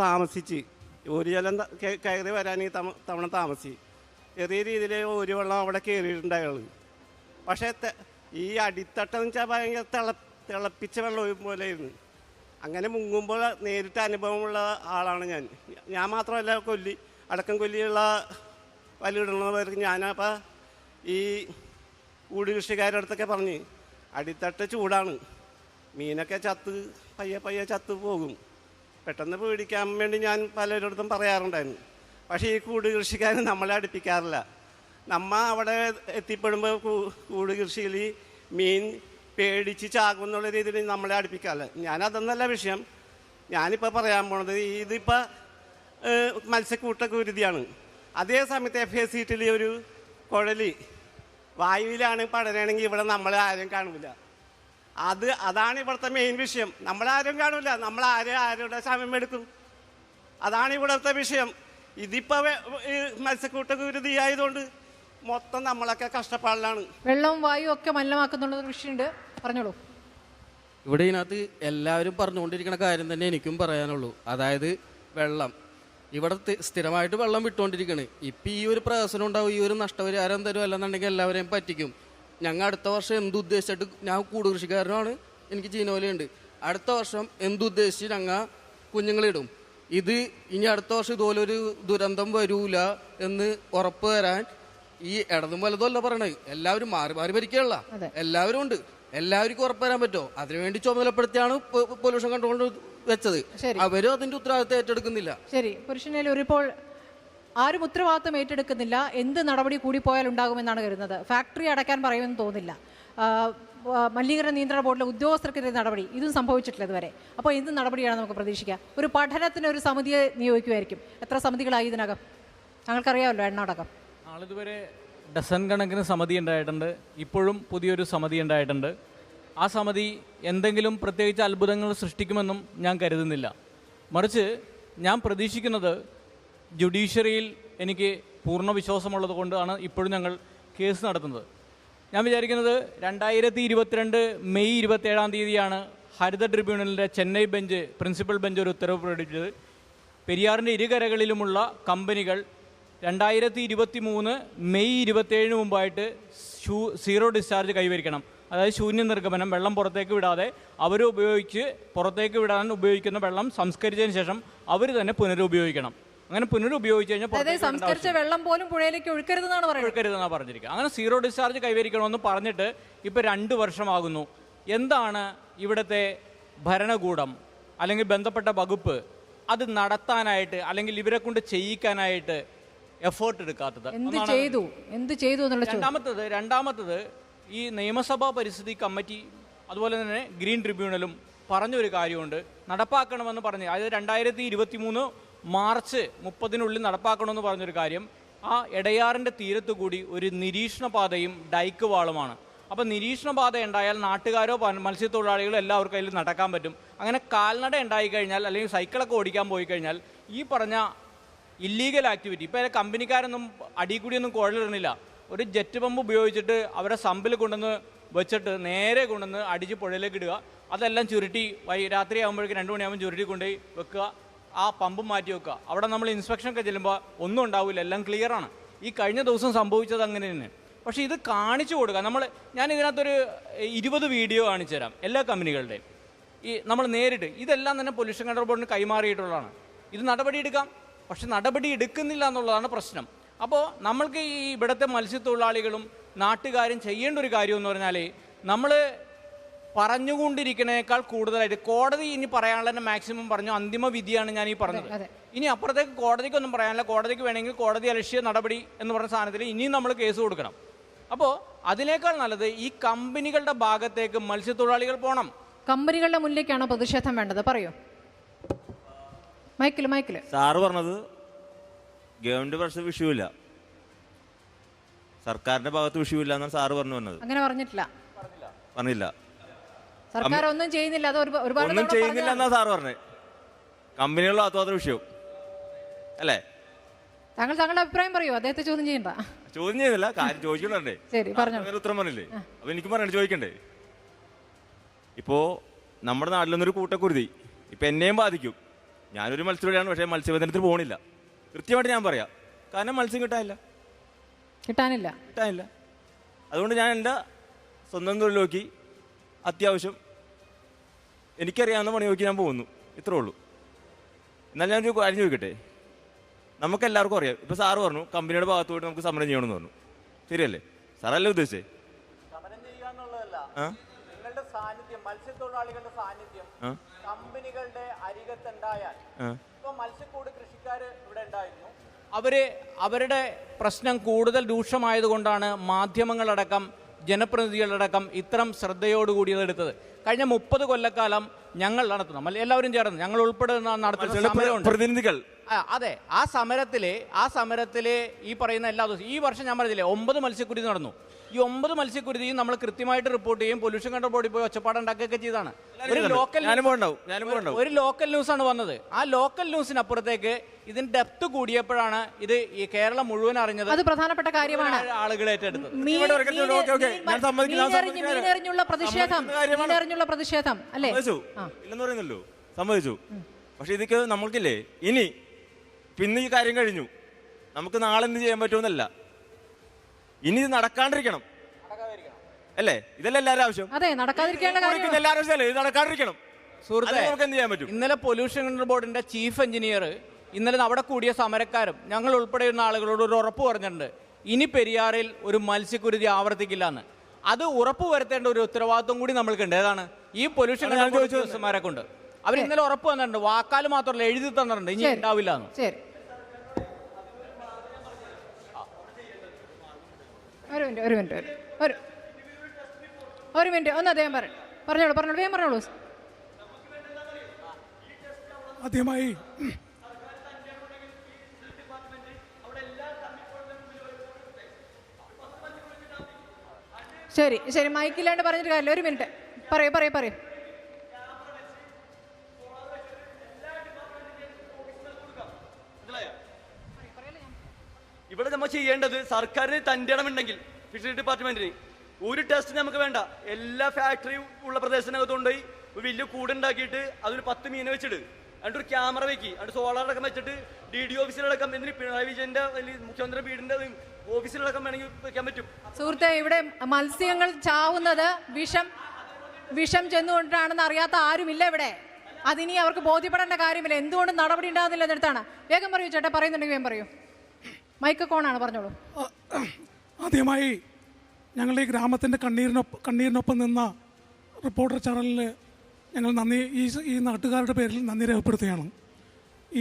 താമസിച്ച്, ഒരു ജലം കയറി വരാൻ തവണ താമസിച്ച് ചെറിയ രീതിയിൽ ഒരു വെള്ളം അവിടെ കയറിയിട്ടുണ്ടായുള്ളൂ. പക്ഷേ ഈ അടിത്തട്ടെന്ന് വെച്ചാൽ ഭയങ്കര തിളപ്പിച്ച വെള്ളം പോലെയായിരുന്നു. അങ്ങനെ മുങ്ങുമ്പോൾ നേരിട്ട് അനുഭവമുള്ള ആളാണ് ഞാൻ. ഞാൻ മാത്രമല്ല, അടക്കം കൊല്ലിയുള്ള വലിയിടുന്നവർക്ക് ഞാനപ്പോൾ ഈ കൂട് കൃഷിക്കാരുടെ അടുത്തൊക്കെ പറഞ്ഞ് അടിത്തട്ട് ചൂടാണ്, മീനൊക്കെ പയ്യെ ചത്ത് പോകും, പെട്ടെന്ന് പേടിക്കാൻ വേണ്ടി ഞാൻ പലരിടത്തും പറയാറുണ്ടായിരുന്നു. പക്ഷേ ഈ കൂട് കൃഷിക്കാരൻ നമ്മളെ അടുപ്പിക്കാറില്ല. അവിടെ എത്തിപ്പെടുമ്പോൾ കൂട് കൃഷിയിൽ മീൻ പേടിച്ച് ചാകുമെന്നുള്ള രീതിയിൽ നമ്മളെ അടുപ്പിക്കാറില്ല. ഞാനതൊന്നല്ല വിഷയം. ഞാനിപ്പോൾ പറയാൻ പോണത്, ഇതിപ്പോൾ മത്സ്യക്കൂട്ടക്കുരുതിയാണ്. അതേ സമയത്ത് FACT ഒരു കുഴൽ വായുവിലാണ് പടരണമെങ്കിൽ ഇവിടെ നമ്മളെ ആരും കാണില്ല. അതാണ് ഇവിടുത്തെ മെയിൻ വിഷയം. നമ്മളാരും കാണില്ല, ആരുടെ സമയം എടുക്കും? അതാണ് ഇവിടുത്തെ വിഷയം. ഇതിപ്പോൾ മത്സ്യക്കൂട്ടക്കുരുതി ആയതുകൊണ്ട് മൊത്തം നമ്മളൊക്കെ കഷ്ടപ്പാടിലാണ്. വെള്ളവും വായുവും ഒക്കെ മലിനമാക്കുന്നുള്ള വിഷയമുണ്ട്, പറഞ്ഞോളൂ. ഇവിടെ ഇതിനകത്ത് എല്ലാവരും പറഞ്ഞുകൊണ്ടിരിക്കുന്ന കാര്യം തന്നെ എനിക്കും പറയാനുള്ളൂ. അതായത് വെള്ളം ഇവിടെ സ്ഥിരമായിട്ട് വെള്ളം വിട്ടുകൊണ്ടിരിക്കണ്. ഇപ്പം ഈ ഒരു പ്രശ്നം ഉണ്ടാവും, ഈ ഒരു നഷ്ടപരിഹാരം തരും, അല്ലെന്നുണ്ടെങ്കിൽ എല്ലാവരെയും പറ്റിക്കും. ഞങ്ങൾ അടുത്ത വർഷം എന്തുദ്ദേശിച്ചിട്ട്, ഞാൻ കൂട് കൃഷിക്കാരനാണ്, എനിക്ക് ചീനോലയുണ്ട്. അടുത്ത വർഷം എന്തുദ്ദേശിച്ച് ഞങ്ങൾ കുഞ്ഞുങ്ങളിടും. ഇനി അടുത്ത വർഷം ഇതുപോലൊരു ദുരന്തം വരൂല എന്ന് ഉറപ്പ് തരാൻ ഈ ഇടതും വലതുമല്ല പറയണത്, എല്ലാവരും മാറി ഭരിക്കുകയുള്ള എല്ലാവരും ഉണ്ട്. എല്ലാവർക്കും ഉറപ്പ് തരാൻ പറ്റുമോ? അതിനുവേണ്ടി ചുമതലപ്പെടുത്തിയാണ് പൊല്യൂഷൻ കൺട്രോൾ വെച്ചത്. അവരും അതിന്റെ ഉത്തരവാദിത്തം ഏറ്റെടുക്കുന്നില്ല. ശരി, പുരുഷനേലൂർ ഇപ്പോൾ ആരും ഉത്തരവാദിത്തം ഏറ്റെടുക്കുന്നില്ല. എന്ത് നടപടി കൂടിപ്പോയാൽ ഉണ്ടാകുമെന്നാണ് കരുതുന്നത്? ഫാക്ടറി അടയ്ക്കാൻ പറയുമെന്ന് തോന്നില്ല. മലിനീകരണ നിയന്ത്രണ ബോർഡിലെ ഉദ്യോഗസ്ഥർക്കെതിരെ നടപടി ഇതും സംഭവിച്ചിട്ടില്ല ഇതുവരെ. അപ്പോൾ എന്ത് നടപടിയാണ് നമുക്ക് പ്രതീക്ഷിക്കുക? ഒരു പഠനത്തിന് ഒരു സമിതിയെ നിയോഗിക്കുമായിരിക്കും. എത്ര സമിതികളായി ഇതിനകം? ഞങ്ങൾക്കറിയാമല്ലോ എണ്ണ അടക്കം. നാളിതുവരെ ഡസൻ കണക്കിന് സമിതി ഉണ്ടായിട്ടുണ്ട്. ഇപ്പോഴും പുതിയൊരു സമിതി ഉണ്ടായിട്ടുണ്ട്. ആ സമിതി എന്തെങ്കിലും പ്രത്യേകിച്ച് അത്ഭുതങ്ങൾ സൃഷ്ടിക്കുമെന്നും ഞാൻ കരുതുന്നില്ല. മറിച്ച് ഞാൻ പ്രതീക്ഷിക്കുന്നത്, ജുഡീഷ്യറിയിൽ എനിക്ക് പൂർണ്ണ വിശ്വാസമുള്ളത് കൊണ്ടാണ് ഇപ്പോഴും ഞങ്ങൾ കേസ് നടത്തുന്നത്. ഞാൻ വിചാരിക്കുന്നത് 2022 മെയ് 27-ാം തീയതിയാണ് ഹരിത ട്രിബ്യൂണലിൻ്റെ ചെന്നൈ ബെഞ്ച്, പ്രിൻസിപ്പൽ ബെഞ്ച് ഒരു ഉത്തരവ് പ്രകടിപ്പിച്ചത്. പെരിയാറിൻ്റെ ഇരുകരകളിലുമുള്ള കമ്പനികൾ 2023 മെയ് 27 മുമ്പായിട്ട് സീറോ ഡിസ്ചാർജ് കൈവരിക്കണം. അതായത് ശൂന്യ നിർഗമനം, വെള്ളം പുറത്തേക്ക് വിടാതെ പുറത്തേക്ക് വിടാൻ ഉപയോഗിക്കുന്ന വെള്ളം സംസ്കരിച്ചതിന് ശേഷം അവർ തന്നെ പുനരുപയോഗിക്കണം. അങ്ങനെ പുനരുപയോഗിച്ച് കഴിഞ്ഞാൽ സംസ്കരിച്ച വെള്ളം പോലും പുഴയിലേക്ക് ഒഴുക്കരുതെന്നാണ് പറഞ്ഞിരിക്കുക. അങ്ങനെ സീറോ ഡിസ്ചാർജ് കൈവരിക്കണമെന്ന് പറഞ്ഞിട്ട് ഇപ്പോൾ 2 വർഷമാകുന്നു. എന്താണ് ഇവിടുത്തെ ഭരണകൂടം അല്ലെങ്കിൽ ബന്ധപ്പെട്ട വകുപ്പ് അത് നടത്താനായിട്ട്, അല്ലെങ്കിൽ ഇവരെ കൊണ്ട് ചെയ്യിക്കാനായിട്ട് എഫേർട്ട് എടുക്കാത്തത്? എന്ത് ചെയ്തു എന്നുള്ള രണ്ടാമത്തത് ഈ നിയമസഭാ പരിസ്ഥിതി കമ്മിറ്റി അതുപോലെ തന്നെ ഗ്രീൻ ട്രിബ്യൂണലും പറഞ്ഞൊരു കാര്യമുണ്ട്, നടപ്പാക്കണമെന്ന് പറഞ്ഞ്, അതായത് 2023 മാർച്ച് 30 നടപ്പാക്കണമെന്ന് പറഞ്ഞൊരു കാര്യം, ആ എടയാറിൻ്റെ തീരത്തു കൂടി ഒരു നിരീക്ഷണ പാതയും ഡൈക്ക് വാളുമാണ്. അപ്പോൾ നിരീക്ഷണ പാത ഉണ്ടായാൽ നാട്ടുകാരോ മത്സ്യത്തൊഴിലാളികളോ എല്ലാവർക്കും അതിൽ നടക്കാൻ പറ്റും. അങ്ങനെ കാൽനട ഉണ്ടായിക്കഴിഞ്ഞാൽ അല്ലെങ്കിൽ സൈക്കിളൊക്കെ ഓടിക്കാൻ പോയി കഴിഞ്ഞാൽ ഈ പറഞ്ഞ ഇല്ലീഗൽ ആക്ടിവിറ്റി, ഇപ്പോൾ കമ്പനിക്കാരൊന്നും അടിയിൽ കൂടിയൊന്നും കുഴലിടുന്നില്ല. ഒരു ജെറ്റ് പമ്പ് ഉപയോഗിച്ചിട്ട് അവരെ സമ്പിൽ കൊണ്ടുവന്ന് വെച്ചിട്ട് നേരെ കൊണ്ടുവന്ന് അടിച്ച് പുഴയിലേക്ക് ഇടുക, അതെല്ലാം ചുരുട്ടി രാത്രി ആകുമ്പോഴേക്ക് 2 മണിയാകുമ്പോൾ ചുരുട്ടി കൊണ്ടുപോയി വെക്കുക, ആ പമ്പും മാറ്റി വെക്കുക. അവിടെ നമ്മൾ ഇൻസ്പെക്ഷനൊക്കെ ചെല്ലുമ്പോൾ ഒന്നും ഉണ്ടാവില്ല, എല്ലാം ക്ലിയറാണ്. ഈ കഴിഞ്ഞ ദിവസം സംഭവിച്ചത് അങ്ങനെ തന്നെ. പക്ഷേ ഇത് കാണിച്ചു കൊടുക്കുക. ഞാൻ ഇതിനകത്തൊരു 20 വീഡിയോ കാണിച്ചു തരാം എല്ലാ കമ്പനികളുടെയും. നമ്മൾ നേരിട്ട് ഇതെല്ലാം തന്നെ പൊല്യൂഷൻ കൺട്രോൾ ബോർഡിന് കൈമാറിയിട്ടുള്ളതാണ്. ഇത് നടപടിയെടുക്കാം, പക്ഷെ നടപടി എടുക്കുന്നില്ല എന്നുള്ളതാണ് പ്രശ്നം. അപ്പോൾ നമ്മൾക്ക് ഈ ഇവിടുത്തെ മത്സ്യത്തൊഴിലാളികളും നാട്ടുകാരും ചെയ്യേണ്ട ഒരു കാര്യം എന്ന് പറഞ്ഞാൽ, നമ്മൾ പറഞ്ഞുകൊണ്ടിരിക്കുന്നതിനേക്കാൾ കൂടുതലായിട്ട് കോടതി ഇനി പറയാനുള്ള തന്നെ മാക്സിമം പറഞ്ഞു, അന്തിമ വിധിയാണ് ഞാൻ ഈ പറഞ്ഞത്. ഇനി അപ്പുറത്തേക്ക് കോടതിക്കൊന്നും പറയാനില്ല. കോടതിക്ക് വേണമെങ്കിൽ കോടതി അലക്ഷ്യ നടപടി എന്ന് പറഞ്ഞ സാധനത്തിൽ ഇനിയും നമ്മൾ കേസ് കൊടുക്കണം. അപ്പോൾ അതിനേക്കാൾ നല്ലത് ഈ കമ്പനികളുടെ ഭാഗത്തേക്ക് മത്സ്യത്തൊഴിലാളികൾ പോകണം. കമ്പനികളുടെ മുന്നിലേക്കാണോ പ്രതിഷേധം വേണ്ടത്? പറയൂ. മൈക്കില് സാറ് പറഞ്ഞത് ഗവൺമെന്റ് പക്ഷേ വിഷയമില്ല, സർക്കാരിന്റെ ഭാഗത്ത് വിഷയമില്ല എന്നാണ് സാറ് പറഞ്ഞു വന്നത്. അങ്ങനെ പറഞ്ഞിട്ടില്ല. സർക്കാർ ഒന്നും ചെയ്യുന്നില്ല, അത് ഒരുപാട് ഒന്നും ചെയ്യുന്നില്ല എന്നാ സാറ് പറഞ്ഞത്. കമ്പനികളുടെ ഭാഗത്ത് വിഷയം അല്ലേ? താങ്കളുടെ അഭിപ്രായം പറയൂ, അദ്ദേഹത്തെ ചോദ്യം ചെയ്യണ്ട. ചോദ്യം ചെയ്യുന്നില്ല, കാര്യം ചോദിക്കണ്ടേ? ഉത്തരം പറഞ്ഞില്ലേ? അപ്പൊ എനിക്ക് പറയണ്ടേ, ചോദിക്കണ്ടേ? ഇപ്പോ നമ്മുടെ നാട്ടിലൊന്നൊരു കൂട്ടക്കുരുതി ഇപ്പൊ എന്നെയും ബാധിക്കും. ഞാനൊരു മത്സ്യത്തൊഴിലാണ്, പക്ഷേ മത്സ്യബന്ധനത്തിന് പോകണില്ല. കൃത്യമായിട്ട് ഞാൻ പറയാം, കാരണം മത്സ്യം കിട്ടാനില്ല. അതുകൊണ്ട് ഞാൻ എൻ്റെ സ്വന്തം തൊഴിൽ നോക്കി അത്യാവശ്യം എനിക്കറിയാവുന്ന പണി നോക്കി ഞാൻ പോകുന്നു, ഇത്രേ ഉള്ളൂ. എന്നാൽ ഞാനൊരു കാര്യം ചോദിക്കട്ടെ, നമുക്ക് എല്ലാവർക്കും അറിയാം. ഇപ്പൊ സാറ് പറഞ്ഞു കമ്പനിയുടെ ഭാഗത്ത് പോയിട്ട് നമുക്ക് സമരം ചെയ്യണമെന്ന് പറഞ്ഞു, ശരിയല്ലേ? സാറല്ലേ ഉദ്ദേശിച്ചേ? സമരം ചെയ്യുക എന്നുള്ളതല്ല, നിങ്ങളുടെ സാന്നിധ്യം, മത്സ്യത്തൊഴിലാളികളുടെ സാന്നിധ്യം കമ്പനികളുടെ അരികത്തുണ്ടായാൽ, ഇപ്പൊ മത്സ്യക്കൂട് കൃഷിക്കാർ ഇവിടെ ഉണ്ടായിരുന്നു, അവരുടെ പ്രശ്നം കൂടുതൽ രൂക്ഷമായതുകൊണ്ടാണ് മാധ്യമങ്ങളടക്കം ജനപ്രതിനിധികളടക്കം ഇത്തരം ശ്രദ്ധയോടുകൂടി എടുത്തത്. കഴിഞ്ഞ 30 കൊല്ലക്കാലം ഞങ്ങൾ നടത്തുന്ന എല്ലാവരും ചേർന്ന് ഞങ്ങൾ ഉൾപ്പെടെ നടത്തുന്ന പ്രതിനിധികൾ, അതെ, ആ സമരത്തിലെ ഈ പറയുന്ന എല്ലാ ദിവസവും, ഈ വർഷം ഞാൻ പറഞ്ഞില്ലേ 9 മത്സ്യക്കുരുതി നടന്നു. ഈ 9 മത്സ്യക്കുരുതിയും നമ്മൾ കൃത്യമായിട്ട് റിപ്പോർട്ട് ചെയ്യും, പൊല്യൂഷൻ കൺട്രോൾ ബോർഡിൽ പോയി ഒച്ചപ്പാടുണ്ടാക്കുകയൊക്കെ ചെയ്താണ്. ഒരു ലോക്കൽ ന്യൂസാണ് വന്നത്. ആ ലോക്കൽ ന്യൂസിനപ്പുറത്തേക്ക് ഇതിന് ഡെപ്ത് കൂടിയപ്പോഴാണ് ഇത് ഈ കേരളം മുഴുവൻ അറിഞ്ഞത്. അത് പ്രധാനപ്പെട്ട കാര്യമാണ്. ആളുകൾ ഏറ്റെടുത്തത് പ്രതിഷേധം അല്ലേ? ഇല്ലെന്ന് പറയുന്നല്ലോ, സമ്മതിച്ചു. പക്ഷെ ഇതൊക്കെ നമ്മൾക്കില്ലേ, ഇനി പിന്നെ ഈ കാര്യം കഴിഞ്ഞു, നമുക്ക് നാളെ എന്ത് ചെയ്യാൻ പറ്റുമെന്നല്ല, ഇനി ഇത് നടക്കാണ്ടിരിക്കണം അല്ലേ? ഇതല്ല എല്ലാവരും ആവശ്യം. അതെ, നടക്കാതിരിക്കേണ്ട കാര്യം ഇത് നടക്കാണ്ടിരിക്കണം. സുഹൃത്തേ, നമുക്ക് എന്ത് ചെയ്യാൻ പറ്റും? ഇന്നലെ പൊല്യൂഷൻ കൺട്രോൾ ബോർഡിന്റെ ചീഫ് എഞ്ചിനീയർ ഇന്നലെ അവിടെ കൂടിയ സമരക്കാരും ഞങ്ങൾ ഉൾപ്പെടെയുള്ള ആളുകളോട് ഒരു ഉറപ്പ് പറഞ്ഞിട്ടുണ്ട്, ഇനി പെരിയാറിൽ ഒരു മത്സ്യക്കുരുതി ആവർത്തിക്കില്ല എന്ന്. അത് ഉറപ്പ് വരുത്തേണ്ട ഒരു ഉത്തരവാദിത്വം കൂടി നമ്മൾക്കുണ്ട്. ഏതാണ്? ഈ പൊല്യൂഷൻ കൺട്രോൾ ബോർഡ് ഉദ്യോഗസ്ഥന്മാരെ കൊണ്ട് അവർ ഇന്നലെ ഉറപ്പ് തന്നിട്ടുണ്ട്, വാക്കാൽ മാത്രമല്ല എഴുതി തന്നിട്ടുണ്ട്, ഇനി ഉണ്ടാവില്ല എന്ന്. ശരി, ഒരു മിനിറ്റ് ഒന്ന് അദ്ദേഹം പറഞ്ഞോളൂ, വേഗം പറഞ്ഞോളൂ. ആദ്യമായി ശരി, മൈക്കില്ലാണ്ട് പറഞ്ഞിട്ട് കാര്യമില്ല. ഒരു മിനിറ്റ് പറയൂ. ഇവിടെ നമ്മൾ ചെയ്യേണ്ടത്, സർക്കാരിന് തൻ്റെ ഇടമുണ്ടെങ്കിൽ ഫിഷറി ഡിപ്പാർട്ട്മെന്റിന് ഒരു ടെസ്റ്റ് നമുക്ക് വേണ്ട, എല്ലാ ഫാക്ടറിയും ഉള്ള പ്രദേശത്തിനകത്ത് കൊണ്ടുപോയി ഒരു വലിയ കൂടുണ്ടാക്കിയിട്ട് അതൊരു 10 മീനെ വെച്ചിട്ട് എന്നിട്ട് ഒരു ക്യാമറ വെക്കി, എന്നിട്ട് സോളാറടക്കം വെച്ചിട്ട് DD ഓഫീസിലടക്കം, എന്തിന് പിണറായി വിജയന്റെ മുഖ്യമന്ത്രി വീടിന്റെ ഓഫീസിലടക്കം വേണമെങ്കിൽ വെക്കാൻ പറ്റും. സുഹൃത്തെ, ഇവിടെ മത്സ്യങ്ങൾ ചാവുന്നത് വിഷം ചെന്നുകൊണ്ടാണെന്ന് അറിയാത്ത ആരുമില്ല ഇവിടെ. അതിനി അവർക്ക് ബോധ്യപ്പെടേണ്ട കാര്യമില്ല. എന്തുകൊണ്ട് നടപടി ഉണ്ടാകുന്നില്ല എന്നിടത്താണ്. വേഗം പറയൂ ചേട്ടാ, പറയുന്നുണ്ടെങ്കിൽ വേഗം പറയൂ. മൈക്ക് കോണാണ്, പറഞ്ഞോളൂ. ആദ്യമായി ഞങ്ങളുടെ ഈ ഗ്രാമത്തിൻ്റെ കണ്ണീരിനൊപ്പം നിന്ന റിപ്പോർട്ടർ ചാനലിൽ ഞങ്ങൾ ഈ നാട്ടുകാരുടെ പേരിൽ നന്ദി രേഖപ്പെടുത്തുകയാണ്.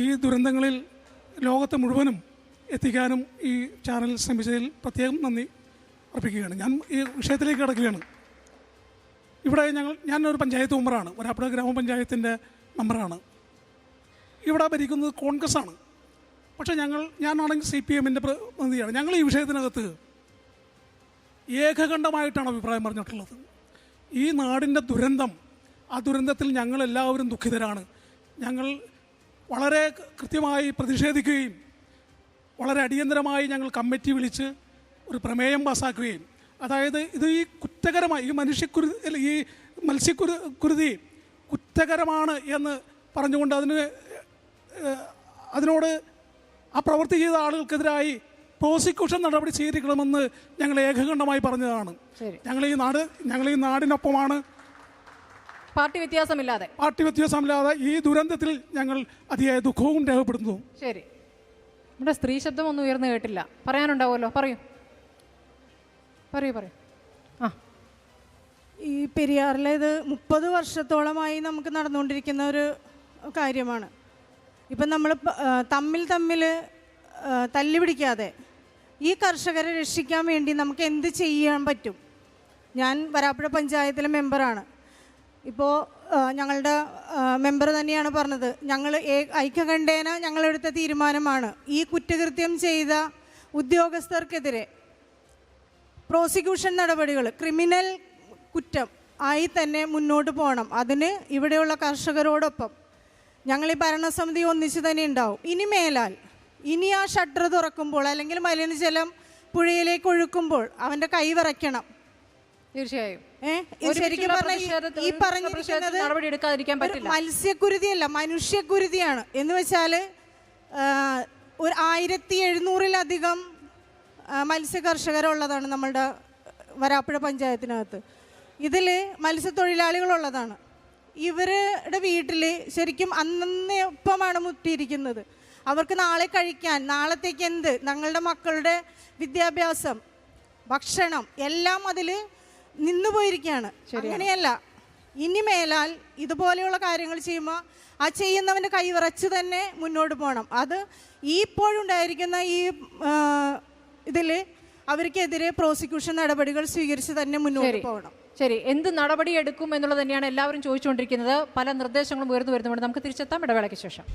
ഈ ദുരന്തങ്ങളിൽ ലോകത്തെ മുഴുവനും എത്തിക്കാനും ഈ ചാനൽ ശ്രമിച്ചതിൽ പ്രത്യേകം നന്ദി അർപ്പിക്കുകയാണ്. ഞാൻ ഈ വിഷയത്തിലേക്ക് കിടക്കുകയാണ്. ഇവിടെ ഞാനൊരു പഞ്ചായത്ത് മെമ്പറാണ്, വരാപ്പുഴ ഗ്രാമപഞ്ചായത്തിൻ്റെ മെമ്പറാണ്. ഇവിടെ ഭരിക്കുന്നത് കോൺഗ്രസ് ആണ്. പക്ഷേ ഞാനാണെങ്കിൽ CPM-ൻ്റെ പ്രതിനിധിയാണ്. ഞങ്ങൾ ഈ വിഷയത്തിനകത്ത് ഏകകണ്ഠമായിട്ടാണ് അഭിപ്രായം പറഞ്ഞിട്ടുള്ളത്. ഈ നാടിൻ്റെ ദുരന്തം, ആ ദുരന്തത്തിൽ ഞങ്ങളെല്ലാവരും ദുഃഖിതരാണ്. ഞങ്ങൾ വളരെ കൃത്യമായി പ്രതിഷേധിക്കുകയും വളരെ അടിയന്തരമായി ഞങ്ങൾ കമ്മിറ്റി വിളിച്ച് ഒരു പ്രമേയം പാസ്സാക്കുകയും, അതായത് ഇത് ഈ കുറ്റകരമായി ഈ മത്സ്യക്കുരുതി കുറ്റകരമാണ് എന്ന് പറഞ്ഞുകൊണ്ട് അതിനോട് ആ പ്രവൃത്തി ചെയ്ത ആളുകൾക്കെതിരായി പ്രോസിക്യൂഷൻ നടപടി സ്വീകരിക്കണമെന്ന് ഞങ്ങൾ ഏകകണ്ഠമായി പറഞ്ഞതാണ്. ഞങ്ങൾ ഈ നാടിനൊപ്പമാണ്. പാർട്ടി വ്യത്യാസമില്ലാതെ ഈ ദുരന്തത്തിൽ ഞങ്ങൾ അതിയായ ദുഃഖവും രേഖപ്പെടുത്തുന്നു. ശരി, നമ്മുടെ സ്ത്രീ ശബ്ദം ഒന്നും ഉയർന്നു കേട്ടില്ല. പറയാനുണ്ടാവുമല്ലോ, പറയൂ. ആ, ഈ പെരിയാറിലെ ഇത് 30 വർഷത്തോളമായി നമുക്ക് നടന്നുകൊണ്ടിരിക്കുന്ന ഒരു കാര്യമാണ്. ഇപ്പം നമ്മൾ തമ്മിൽ തല്ലി പിടിക്കാതെ ഈ കർഷകരെ രക്ഷിക്കാൻ വേണ്ടി നമുക്ക് എന്ത് ചെയ്യാൻ പറ്റും? ഞാൻ വരാപ്പുഴ പഞ്ചായത്തിലെ മെമ്പറാണ്. ഇപ്പോൾ ഞങ്ങളുടെ മെമ്പർ തന്നെയാണ് പറഞ്ഞത്, ഞങ്ങൾ ഐക്യകണ്ഠേന ഞങ്ങളെടുത്ത തീരുമാനമാണ് ഈ കുറ്റകൃത്യം ചെയ്ത ഉദ്യോഗസ്ഥർക്കെതിരെ പ്രോസിക്യൂഷൻ നടപടികൾ ക്രിമിനൽ കുറ്റം ആയി തന്നെ മുന്നോട്ട് പോകണം. അതിന് ഇവിടെയുള്ള കർഷകരോടൊപ്പം ഞങ്ങൾ ഈ ഭരണസമിതി ഒന്നിച്ച് തന്നെ ഉണ്ടാവും. ഇനി ആ ഷട്ടർ തുറക്കുമ്പോൾ അല്ലെങ്കിൽ മലിനജലം പുഴയിലേക്ക് ഒഴുക്കുമ്പോൾ അവൻ്റെ കൈ വിറയ്ക്കണം. തീർച്ചയായും ശരിക്കും പറഞ്ഞാൽ ഈ പറഞ്ഞിരിക്കുന്നത് മത്സ്യക്കുരുതിയല്ല, മനുഷ്യക്കുരുതിയാണ്. എന്ന് വെച്ചാൽ ഒരു 1700-ലധികം മത്സ്യ കർഷകരുള്ളതാണ് നമ്മളുടെ വരാപ്പുഴ പഞ്ചായത്തിനകത്ത്. ഇതിൽ മത്സ്യത്തൊഴിലാളികളുള്ളതാണ്. ഇവരുടെ വീട്ടിൽ ശരിക്കും അന്നൊപ്പമാണ് മുട്ടിയിരിക്കുന്നത്. അവർക്ക് നാളെ കഴിക്കാൻ, നാളത്തേക്ക് എന്ത്, ഞങ്ങളുടെ മക്കളുടെ വിദ്യാഭ്യാസം, ഭക്ഷണം എല്ലാം അതിൽ നിന്നുപോയിരിക്കുകയാണ്. അങ്ങനെയല്ല, ഇനി മേലാൽ ഇതുപോലെയുള്ള കാര്യങ്ങൾ ചെയ്യുമ്പോൾ ആ ചെയ്യുന്നവൻ്റെ കൈ വിറച്ച് തന്നെ മുന്നോട്ട് പോകണം. അത് ഇപ്പോഴുണ്ടായിരിക്കുന്ന ഈ ഇതിൽ അവർക്കെതിരെ പ്രോസിക്യൂഷൻ നടപടികൾ സ്വീകരിച്ച് തന്നെ മുന്നോട്ട് പോകണം. ശരി, എന്ത് നടപടി എടുക്കും എന്നുള്ളത് തന്നെയാണ് എല്ലാവരും ചോദിച്ചുകൊണ്ടിരിക്കുന്നത്. പല നിർദ്ദേശങ്ങളും ഉയർന്നു വരുന്നുണ്ട്. നമുക്ക് തിരിച്ചെത്താം ഇടവേളയ്ക്ക് ശേഷം.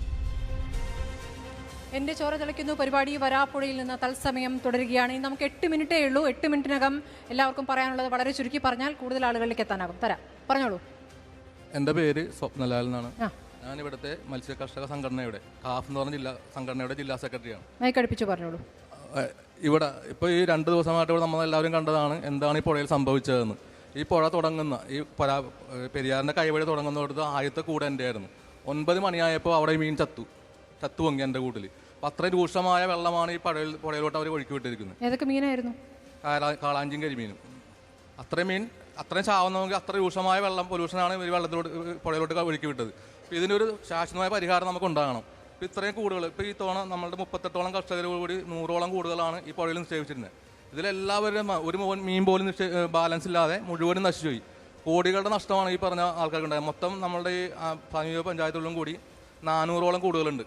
എൻ്റെ ചോര തിളയ്ക്കുന്നു പരിപാടി വരാപ്പുഴയിൽ നിന്ന് തത്സമയം തുടരുകയാണ്. ഇനി നമുക്ക് 8 മിനിറ്റേ ഉള്ളൂ. 8 മിനിറ്റിനകം എല്ലാവർക്കും പറയാനുള്ളത് വളരെ ചുരുക്കി പറഞ്ഞാൽ കൂടുതൽ ആളുകളിലേക്ക് എത്താനാകും. പറഞ്ഞോളൂ. എൻ്റെ പേര് സ്വപ്നലാൽ എന്നാണ്. ഞാൻ ഇവിടുത്തെ മത്സ്യ കർഷക സംഘടനയുടെ കാഫ് എന്ന് പറഞ്ഞ സംഘടനയുടെ ജില്ലാ സെക്രട്ടറിയാണ്. മൈക്കടുപ്പിച്ച് പറഞ്ഞോളൂ. ഇവിടെ ഇപ്പോൾ ഈ 2 ദിവസമായിട്ട് ഇവിടെ നമ്മളെല്ലാവരും കണ്ടതാണ് എന്താണ് ഈ പുഴയിൽ സംഭവിച്ചതെന്ന്. ഈ പുഴ തുടങ്ങുന്ന ഈ പെരിയാറിൻ്റെ കൈവഴി തുടങ്ങുന്നിടത്ത് ആദ്യത്തെ കൂടെ എൻ്റെ ആയിരുന്നു. 9 മണിയായപ്പോൾ അവിടെ മീൻ ചത്തു പൊങ്ങി എൻ്റെ കൂട്ടിൽ. അപ്പം അത്രയും രൂക്ഷമായ വെള്ളമാണ് ഈ പുഴയിലോട്ട് അവർ ഒഴുക്കി വിട്ടിരിക്കുന്നത്. ഏതൊക്കെ മീനായിരുന്നു? കാളാഞ്ചിയും കരിമീനും. അത്രയും ചാവുന്നെങ്കിൽ അത്ര രൂക്ഷമായ വെള്ളം പൊല്യൂഷനാണ് ഈ വെള്ളത്തിലോട്ട് പുഴയിലോട്ട് ഒഴുക്കി വിട്ടത്. അപ്പോൾ ഇതിനൊരു ശാശ്വതമായ പരിഹാരം നമുക്ക് ഉണ്ടാകണം. ഇപ്പോൾ ഇത്രയും കൂടുകൾ ഇപ്പോൾ ഈ തവണ നമ്മളുടെ 38ഓളം കർഷകർ കൂടി 100ഓളം കൂടുകളാണ് ഈ പുഴയിൽ നിക്ഷേപിച്ചിരുന്നത്. ഇതിലെല്ലാവരും ഒരു മീൻ പോലും ബാലൻസ് ഇല്ലാതെ മുഴുവനും നശിച്ചുപോയി. കോടികളുടെ നഷ്ടമാണ് ഈ പറഞ്ഞ ആൾക്കാർക്കുണ്ടായത്. മൊത്തം നമ്മളുടെ ഈ സമീപ പഞ്ചായത്തുകളിലും കൂടി 400ഓളം കൂടുകളുണ്ട്.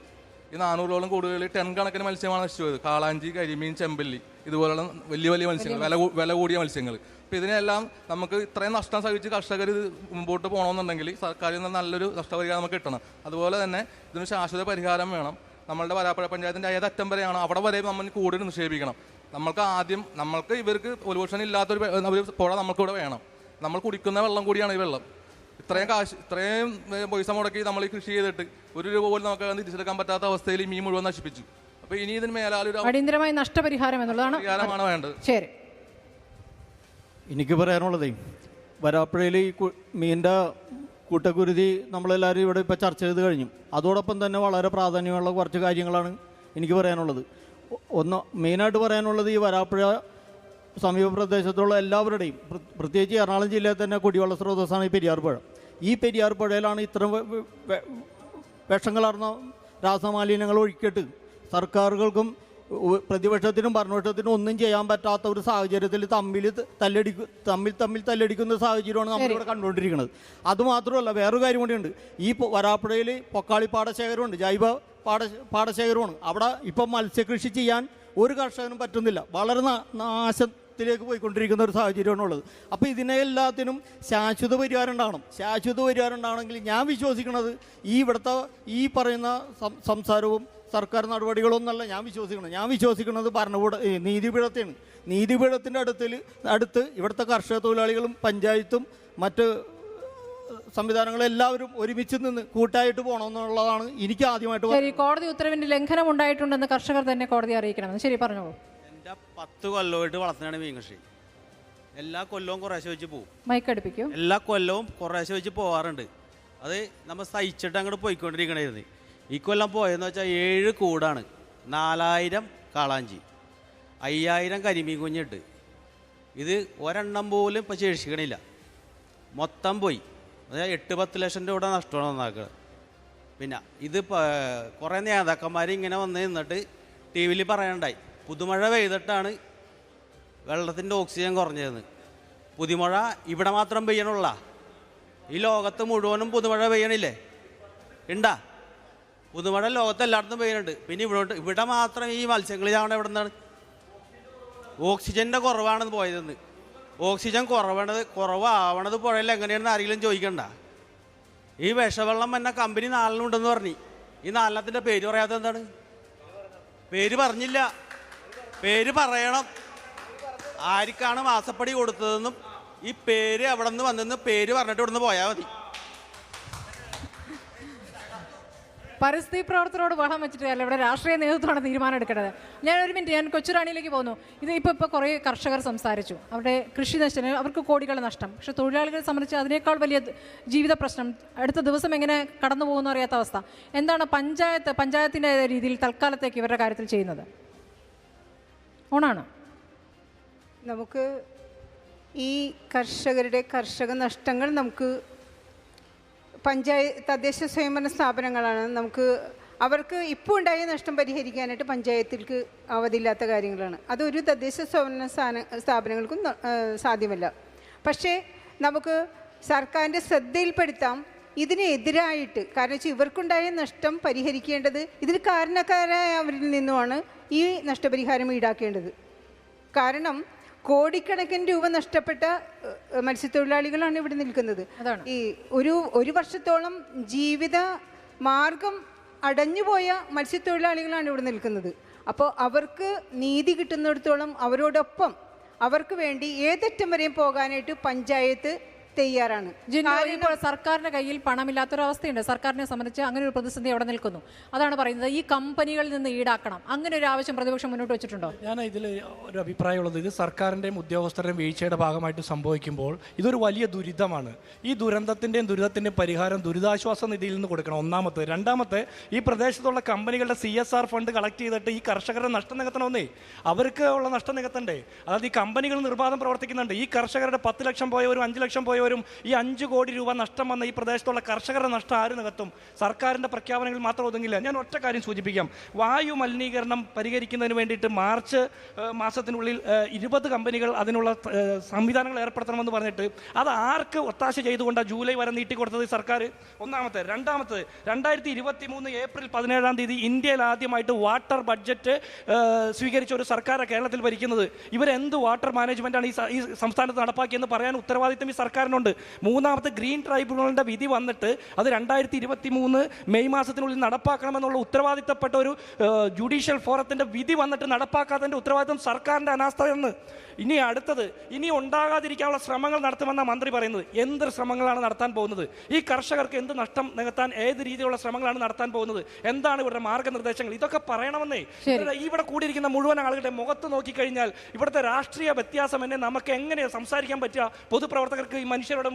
ഈ 400ഓളം കൂടുകളിൽ 10 കണക്കിന് മത്സ്യമാണ് നശിച്ചു പോയത്. കാളാഞ്ചി, കരിമീൻ, ചെമ്പല്ലി ഇതുപോലുള്ള വലിയ മത്സ്യങ്ങൾ, വില കൂടിയ മത്സ്യങ്ങൾ. അപ്പോൾ ഇതിനെല്ലാം നമുക്ക് ഇത്രയും നഷ്ടം സഹിച്ച് കർഷകർ ഇത് മുമ്പോട്ട് പോകണമെന്നുണ്ടെങ്കിൽ സർക്കാരിൽ നിന്ന് നല്ലൊരു നഷ്ടപരിഹാരം നമുക്ക് കിട്ടണം. അതുപോലെ തന്നെ ഇതിന് ശാശ്വത പരിഹാരം വേണം. നമ്മളുടെ വരാപ്പുഴ പഞ്ചായത്തിൻ്റെ ഏതറ്റം വരെയാണ് അവിടെ വരെ നമ്മൾ കൂടുതൽ നിക്ഷേപിക്കണം. നമ്മൾക്ക് ഇവർക്ക് പൊല്യൂഷൻ ഇല്ലാത്തൊരു പുഴ നമുക്കിവിടെ വേണം. നമ്മൾ കുടിക്കുന്ന വെള്ളം കൂടിയാണ് ഈ വെള്ളം. ഇത്രയും പൈസ മുടക്കി നമ്മൾ ഈ കൃഷി ചെയ്തിട്ട് 1 രൂപ പോലും നമുക്ക് തിരിച്ചെടുക്കാൻ പറ്റാത്ത അവസ്ഥയിൽ ഈ മീൻ മുഴുവൻ നശിപ്പിച്ചു. അപ്പോൾ ഇനി ഇതിന് മേലാലൊരു അടിയന്തരമായ നഷ്ടപരിഹാരം എന്നുള്ളതാണ് വേണ്ടത്. ശരി, എനിക്ക് പറയാനുള്ളതേ, വരാപ്പുഴയിൽ ഈ മീനിൻ്റെ കൂട്ടക്കുരുതി നമ്മളെല്ലാവരും ഇവിടെ ഇപ്പോൾ ചർച്ച ചെയ്ത് കഴിഞ്ഞു. അതോടൊപ്പം തന്നെ വളരെ പ്രാധാന്യമുള്ള കുറച്ച് കാര്യങ്ങളാണ് എനിക്ക് പറയാനുള്ളത്. മെയിനായിട്ട് പറയാനുള്ളത്, ഈ വരാപ്പുഴ സമീപ പ്രദേശത്തുള്ള എല്ലാവരുടെയും, പ്രത്യേകിച്ച് എറണാകുളം ജില്ലയിൽ തന്നെ കുടിവെള്ള സ്രോതസ്സാണ് ഈ പെരിയാർ പുഴ. ഈ പെരിയാർ പുഴയിലാണ് ഇത്തരം വിഷങ്ങളാർന്ന രാസമാലിന്യങ്ങൾ ഒഴുക്കിയിട്ട് സർക്കാരുകൾക്കും പ്രതിപക്ഷത്തിനും ഭരണപക്ഷത്തിനും ഒന്നും ചെയ്യാൻ പറ്റാത്ത ഒരു സാഹചര്യത്തിൽ തമ്മിൽ തല്ലടിക്കുന്ന സാഹചര്യമാണ് നമ്മളിവിടെ കണ്ടുകൊണ്ടിരിക്കുന്നത്. അതുമാത്രമല്ല, വേറൊരു കാര്യം കൂടിയുണ്ട്. ഈ വരാപ്പുഴയിൽ പൊക്കാളി പാടശേഖരമുണ്ട്, ജൈവ പാടശേഖരമാണ്. അവിടെ ഇപ്പം മത്സ്യകൃഷി ചെയ്യാൻ ഒരു കർഷകനും പറ്റുന്നില്ല. വളരെ ദുരന്തത്തിലേക്ക് പോയിക്കൊണ്ടിരിക്കുന്ന ഒരു സാഹചര്യമാണുള്ളത്. അപ്പോൾ ഇതിനെ എല്ലാത്തിനും ശാശ്വത പരിഹാരം ഉണ്ടാകണം. ശാശ്വത പരിഹാരം ഉണ്ടാകണമെങ്കിൽ ഞാൻ വിശ്വസിക്കുന്നത് ഇവിടുത്തെ ഈ പറയുന്ന സംസാരവും സർക്കാർ നടപടികളൊന്നല്ല ഞാൻ വിശ്വസിക്കുന്നത് നീതിപീഠത്തെയാണ്. നീതിപീഠത്തിൻ്റെ അടുത്ത് ഇവിടുത്തെ കർഷക തൊഴിലാളികളും പഞ്ചായത്തും മറ്റ് സംവിധാനങ്ങളും എല്ലാവരും ഒരുമിച്ച് നിന്ന് കൂട്ടായിട്ട് പോകണമെന്നുള്ളതാണ് എനിക്ക് ആദ്യമായിട്ട്. ശരി, കോടതി ഉത്തരവിന്റെ ലംഘനം ഉണ്ടായിട്ടുണ്ടെന്ന് കർഷകർ തന്നെ കോടതിയെ അറിയിക്കണം. ശരി, പറഞ്ഞോളൂ. എൻ്റെ 10 കൊല്ലമായിട്ട് വളർത്തുന്നതാണ് മീൻ കൃഷി. എല്ലാ കൊല്ലവും കുറേശ്ശെ വെച്ച് പോകും. മൈക്കടുപ്പിക്കും. എല്ലാ കൊല്ലവും കുറേശ്ശെ വെച്ച് പോകാറുണ്ട്. അത് നമ്മൾ സഹിച്ചിട്ട് അങ്ങോട്ട് പോയിക്കൊണ്ടിരിക്കണമായിരുന്നു. ഈ കൊല്ലം പോയെന്ന് വെച്ചാൽ 7 കൂടാണ്, 4000 കാളാഞ്ചി, 5000 കരിമീൻ കുഞ്ഞിട്ട്. ഇത് ഒരെണ്ണം പോലും ഇപ്പോൾ ശേഷിക്കണില്ല, മൊത്തം പോയി. അതായത് 8-10 ലക്ഷം രൂപയുടെ നഷ്ടമാണ് നന്നാക്കുന്നത്. പിന്നെ ഇത് കുറേ നേതാക്കന്മാർ ഇങ്ങനെ വന്ന് നിന്നിട്ട് ടി വിയിൽ പറയണ്ടായി, പുതുമഴ പെയ്തിട്ടാണ് വെള്ളത്തിൻ്റെ ഓക്സിജൻ കുറഞ്ഞതെന്ന്. പുതുമഴ ഇവിടെ മാത്രം പെയ്യണുള്ള, ഈ ലോകത്ത് മുഴുവനും പുതുമഴ പെയ്യണില്ലേ? ഉണ്ടാ? പുതുമഴ ലോകത്ത് എല്ലായിടത്തും പെയ്യുന്നുണ്ട്. പിന്നെ ഇവിടെ മാത്രം ഈ മത്സ്യങ്ങൾ ചാവണ എവിടെ നിന്നാണ്? ഓക്സിജൻ്റെ കുറവാണെന്ന് പോയതെന്ന്. ഓക്സിജൻ കുറവാവണത് പുഴയിൽ എങ്ങനെയാണെന്ന് ആരെങ്കിലും ചോദിക്കണ്ട. ഈ വിഷവെള്ളം എന്ന കമ്പനി 4 ഉണ്ടെന്ന് പറഞ്ഞു. ഈ 4 പേര് പറയാത്തത് എന്താണ്? പേര് പറഞ്ഞില്ല. പേര് പറയണം. ആർക്കാണ് മാസപ്പടി കൊടുത്തതെന്നും ഈ പേര് എവിടെ നിന്ന് വന്നെന്ന് പേര് പറഞ്ഞിട്ട് ഇവിടുന്ന് പോയാൽ മതി. പരിസ്ഥിതി പ്രവർത്തകരോട് ബഹളം വെച്ചിട്ടല്ല, ഇവിടെ രാഷ്ട്രീയ നേതൃത്വമാണ് തീരുമാനം എടുക്കേണ്ടത്. ഞാൻ കൊച്ചുറാണിയിലേക്ക് പോകുന്നു. ഇപ്പോൾ കുറേ കർഷകർ സംസാരിച്ചു, അവരുടെ കൃഷി നഷ്ടം, അവർക്ക് കോടികൾ നഷ്ടം. പക്ഷേ തൊഴിലാളികളെ സംബന്ധിച്ച് അതിനേക്കാൾ വലിയ ജീവിത പ്രശ്നം, അടുത്ത ദിവസം എങ്ങനെ കടന്നു പോകുമെന്ന് അറിയാത്ത അവസ്ഥ. എന്താണ് പഞ്ചായത്തിൻ്റെ രീതിയിൽ തൽക്കാലത്തേക്ക് ഇവരുടെ കാര്യത്തിൽ ചെയ്യുന്നത്? ഓണാണ്. നമുക്ക് ഈ കർഷക നഷ്ടങ്ങൾ നമുക്ക് തദ്ദേശ സ്വയംഭരണ സ്ഥാപനങ്ങളാണ് അവർക്ക് ഇപ്പോൾ ഉണ്ടായ നഷ്ടം പരിഹരിക്കാനായിട്ട് പഞ്ചായത്തിൽക്ക് അവധിയില്ലാത്ത കാര്യങ്ങളാണ്. അതൊരു തദ്ദേശ സ്വയംഭരണ സ്ഥാപനങ്ങൾക്കും സാധ്യമല്ല. പക്ഷേ നമുക്ക് സർക്കാരിൻ്റെ ശ്രദ്ധയിൽപ്പെടുത്താം ഇതിനെതിരായിട്ട്. കാരണം വെച്ചാൽ ഇവർക്കുണ്ടായ നഷ്ടം പരിഹരിക്കേണ്ടത് ഇതിന് കാരണക്കാരായവരിൽ നിന്നുമാണ് ഈ നഷ്ടപരിഹാരം ഈടാക്കേണ്ടത്. കാരണം കോടിക്കണക്കിന് രൂപ നഷ്ടപ്പെട്ട മത്സ്യത്തൊഴിലാളികളാണ് ഇവിടെ നിൽക്കുന്നത്. ഈ ഒരു വർഷത്തോളം ജീവിത മാർഗം അടഞ്ഞുപോയ മത്സ്യത്തൊഴിലാളികളാണ് ഇവിടെ നിൽക്കുന്നത്. അപ്പോൾ അവർക്ക് നീതി കിട്ടുന്നിടത്തോളം അവരോടൊപ്പം അവർക്ക് വേണ്ടി ഏതറ്റം വരെയും പോകാനായിട്ട് പഞ്ചായത്ത് തയ്യാറാണ്. ഇപ്പോൾ സർക്കാരിന്റെ കയ്യിൽ പണമില്ലാത്തൊരവസ്ഥയുണ്ട്. സർക്കാരിനെ സംബന്ധിച്ച് അങ്ങനെ ഒരു പ്രതിസന്ധി അവിടെ നിൽക്കുന്നു. അതാണ് പറയുന്നത്, ഈ കമ്പനികളിൽ നിന്ന് ഈടാക്കണം. അങ്ങനെ ഒരു ആവശ്യം പ്രതിപക്ഷം മുന്നോട്ട് വെച്ചിട്ടുണ്ടോ? ഞാൻ ഇതിൽ ഒരു അഭിപ്രായമുള്ളത്, ഇത് സർക്കാരിൻ്റെയും ഉദ്യോഗസ്ഥരുടെയും വീഴ്ചയുടെ ഭാഗമായിട്ട് സംഭവിക്കുമ്പോൾ ഇതൊരു വലിയ ദുരിതമാണ്. ഈ ദുരിതത്തിൻ്റെയും പരിഹാരം ദുരിതാശ്വാസ നിധിയിൽ നിന്ന് കൊടുക്കണം, ഒന്നാമത്തെ. രണ്ടാമത്തെ, ഈ പ്രദേശത്തുള്ള കമ്പനികളുടെ CSR ഫണ്ട് കളക്ട് ചെയ്തിട്ട് ഈ കർഷകരുടെ നഷ്ടം നികത്തണമെന്നേ. അവർക്ക് ഉള്ള നഷ്ടം നികത്തണ്ടേ? അതായത് ഈ കമ്പനികൾ നിർബാധം പ്രവർത്തിക്കുന്നുണ്ട്. ഈ കർഷകരുടെ 10 ലക്ഷം പോയവരും 5 ലക്ഷം പോയവരും ഈ 5 കോടി രൂപ നഷ്ടം വന്ന ഈ പ്രദേശത്തുള്ള കർഷകരുടെ നഷ്ടം ആര് നികത്തും? സർക്കാരിൻ്റെ പ്രഖ്യാപനങ്ങളിൽ മാത്രം ഒതുങ്ങില്ല. ഞാൻ ഒറ്റ കാര്യം സൂചിപ്പിക്കാം. വായു മലിനീകരണം പരിഹരിക്കുന്നതിന് വേണ്ടിയിട്ട് മാർച്ച് മാസത്തിനുള്ളിൽ 20 കമ്പനികൾ അതിനുള്ള സംവിധാനങ്ങൾ ഏർപ്പെടുത്തണമെന്ന് പറഞ്ഞിട്ട് അത് ആർക്ക് ഒത്താശ ചെയ്തുകൊണ്ടാണ് ജൂലൈ വരെ നീട്ടിക്കൊടുത്തത് സർക്കാർ? ഒന്നാമത്തെ. രണ്ടാമത്തെ, 2023 ഏപ്രിൽ 17 ഇന്ത്യയിൽ ആദ്യമായിട്ട് വാട്ടർ ബഡ്ജറ്റ് സ്വീകരിച്ച ഒരു സർക്കാരാണ് കേരളത്തിൽ ഭരിക്കുന്നത്. ഇവരെന്ത് വാട്ടർ മാനേജ്മെൻറ്റാണ് ഈ സംസ്ഥാനത്ത് നടപ്പാക്കിയെന്ന് പറയാൻ ഉത്തരവാദിത്തം ഈ സർക്കാരിനുണ്ട്. മൂന്നാമത്തെ, ഗ്രീൻ ട്രൈബ്യൂണലിൻ്റെ വിധി വന്നിട്ട് അത് 2023 മെയ് മാസത്തിനുള്ളിൽ നടപ്പാക്കണമെന്നുള്ള ഉത്തരവാദിത്തപ്പെട്ട ഒരു ജുഡീഷ്യൽ ഫോറത്തിൻ്റെ വിധി വന്നിട്ട് നടപ്പാക്കാത്തതിൻ്റെ ഉത്തരവാദിത്തം സർക്കാരിൻ്റെ അനാസ്ഥയെന്ന്. ഇനി അടുത്തത്, ഇനി ഉണ്ടാകാതിരിക്കാനുള്ള ശ്രമങ്ങൾ നടത്തുമെന്ന മന്ത്രി പറയുന്നത്. എന്ത് ശ്രമങ്ങളാണ് നടത്താൻ പോകുന്നത്? ഈ കർഷകർക്ക് എന്ത് നഷ്ടം നികത്താൻ ഏത് രീതിയിലുള്ള ശ്രമങ്ങളാണ് നടത്താൻ പോകുന്നത്? എന്താണ് ഇവരുടെ മാർഗനിർദ്ദേശങ്ങൾ? ഇതൊക്കെ പറയണമെന്നേ. ഇവിടെ കൂടിയിരിക്കുന്ന മുഴുവൻ ആളുകളുടെ മുഖത്ത് നോക്കിക്കഴിഞ്ഞാൽ ഇവിടുത്തെ രാഷ്ട്രീയ വ്യത്യാസം എന്നെ നമുക്ക് എങ്ങനെയാണ് സംസാരിക്കാൻ പറ്റുക പൊതുപ്രവർത്തകർക്ക് ഈ മനുഷ്യരുടെ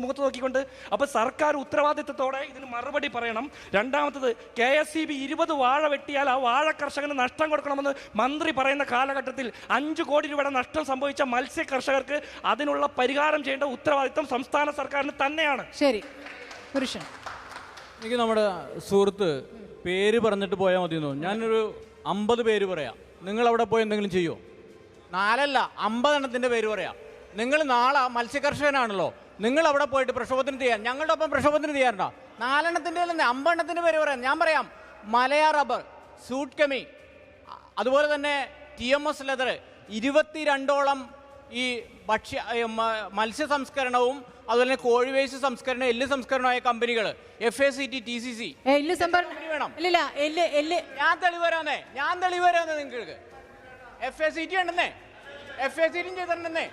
മുഖത്ത് നോക്കിക്കൊണ്ട്? അപ്പോൾ സർക്കാർ ഉത്തരവാദിത്തത്തോടെ ഇതിന് മറുപടി പറയണം. രണ്ടാമത്തത്, KSEB 20 വാഴ വെട്ടിയാൽ ആ വാഴ കർഷകന് നഷ്ടം കൊടുക്കണമെന്ന് മന്ത്രി പറയുന്ന കാലഘട്ടത്തിൽ 5 കോടി രൂപയുടെ നഷ്ടം സംഭവിച്ച മത്സ്യ കർഷകർക്ക് അതിനുള്ള പരിഹാരം ചെയ്യേണ്ട ഉത്തരവാദിത്തം സംസ്ഥാന സർക്കാരിന് തന്നെയാണ്. ശരി, പുരുഷൻ. എനിക്ക് നമ്മുടെ സുഹൃത്ത് പേര് പറഞ്ഞിട്ട് പോയാൽ മതിയെന്നോ? ഞാനൊരു 50 പേര് പറയാം. നിങ്ങൾ അവിടെ പോയി എന്തെങ്കിലും ചെയ്യുമോ? 4 അല്ല 50 എണ്ണത്തിൻ്റെ പേര് പറയാം. നിങ്ങൾ നാളെ മത്സ്യകർഷകനാണല്ലോ, നിങ്ങൾ അവിടെ പോയിട്ട് പ്രക്ഷോഭത്തിന് ചെയ്യാൻ ഞങ്ങളുടെ ഒപ്പം പ്രക്ഷോഭത്തിന് ചെയ്യാറുണ്ടോ? 4 എണ്ണത്തിൻ്റെ അല്ലെന്നേ 50 എണ്ണത്തിൻ്റെ പേര് പറയാം. ഞാൻ പറയാം, മലയ റബ്ബർ, സൂട്ട് കെമി, അതുപോലെ തന്നെ TMS ലെതർ, 22ഓളം ഈ മത്സ്യ സംസ്കരണവും അതുപോലെ തന്നെ കോഴി വേസ്റ്റ് സംസ്കരണം, എല്ല് സംസ്കരണമായ കമ്പനികൾ, FACT, TCC. ഞാൻ തെളിവ് തരാന്നേ നിങ്ങൾക്ക്. FACT ഉണ്ടെന്നേ, FACT ചെയ്തിട്ടുണ്ടെന്നേ.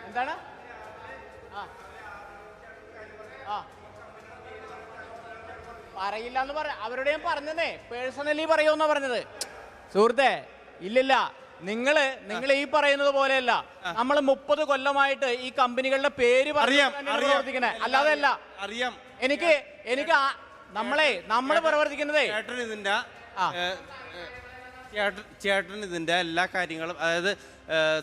എന്താണ്? പറയില്ല എന്ന് അവരോട് ഞാൻ പറഞ്ഞതേ, പേഴ്സണലി പറയുമെന്നാ പറഞ്ഞത്. സുഹൃത്തെ, ഇല്ലില്ല, നിങ്ങൾ ഈ പറയുന്നത് പോലെയല്ല. നമ്മൾ 30 കൊല്ലമായിട്ട് ഈ കമ്പനികളുടെ പേര് പ്രവർത്തിക്കണേ, അല്ലാതെ അല്ല. അറിയാം. എനിക്ക് നമ്മൾ പ്രവർത്തിക്കുന്നതേ ചേട്ടൻ ഇതിൻ്റെ എല്ലാ കാര്യങ്ങളും, അതായത്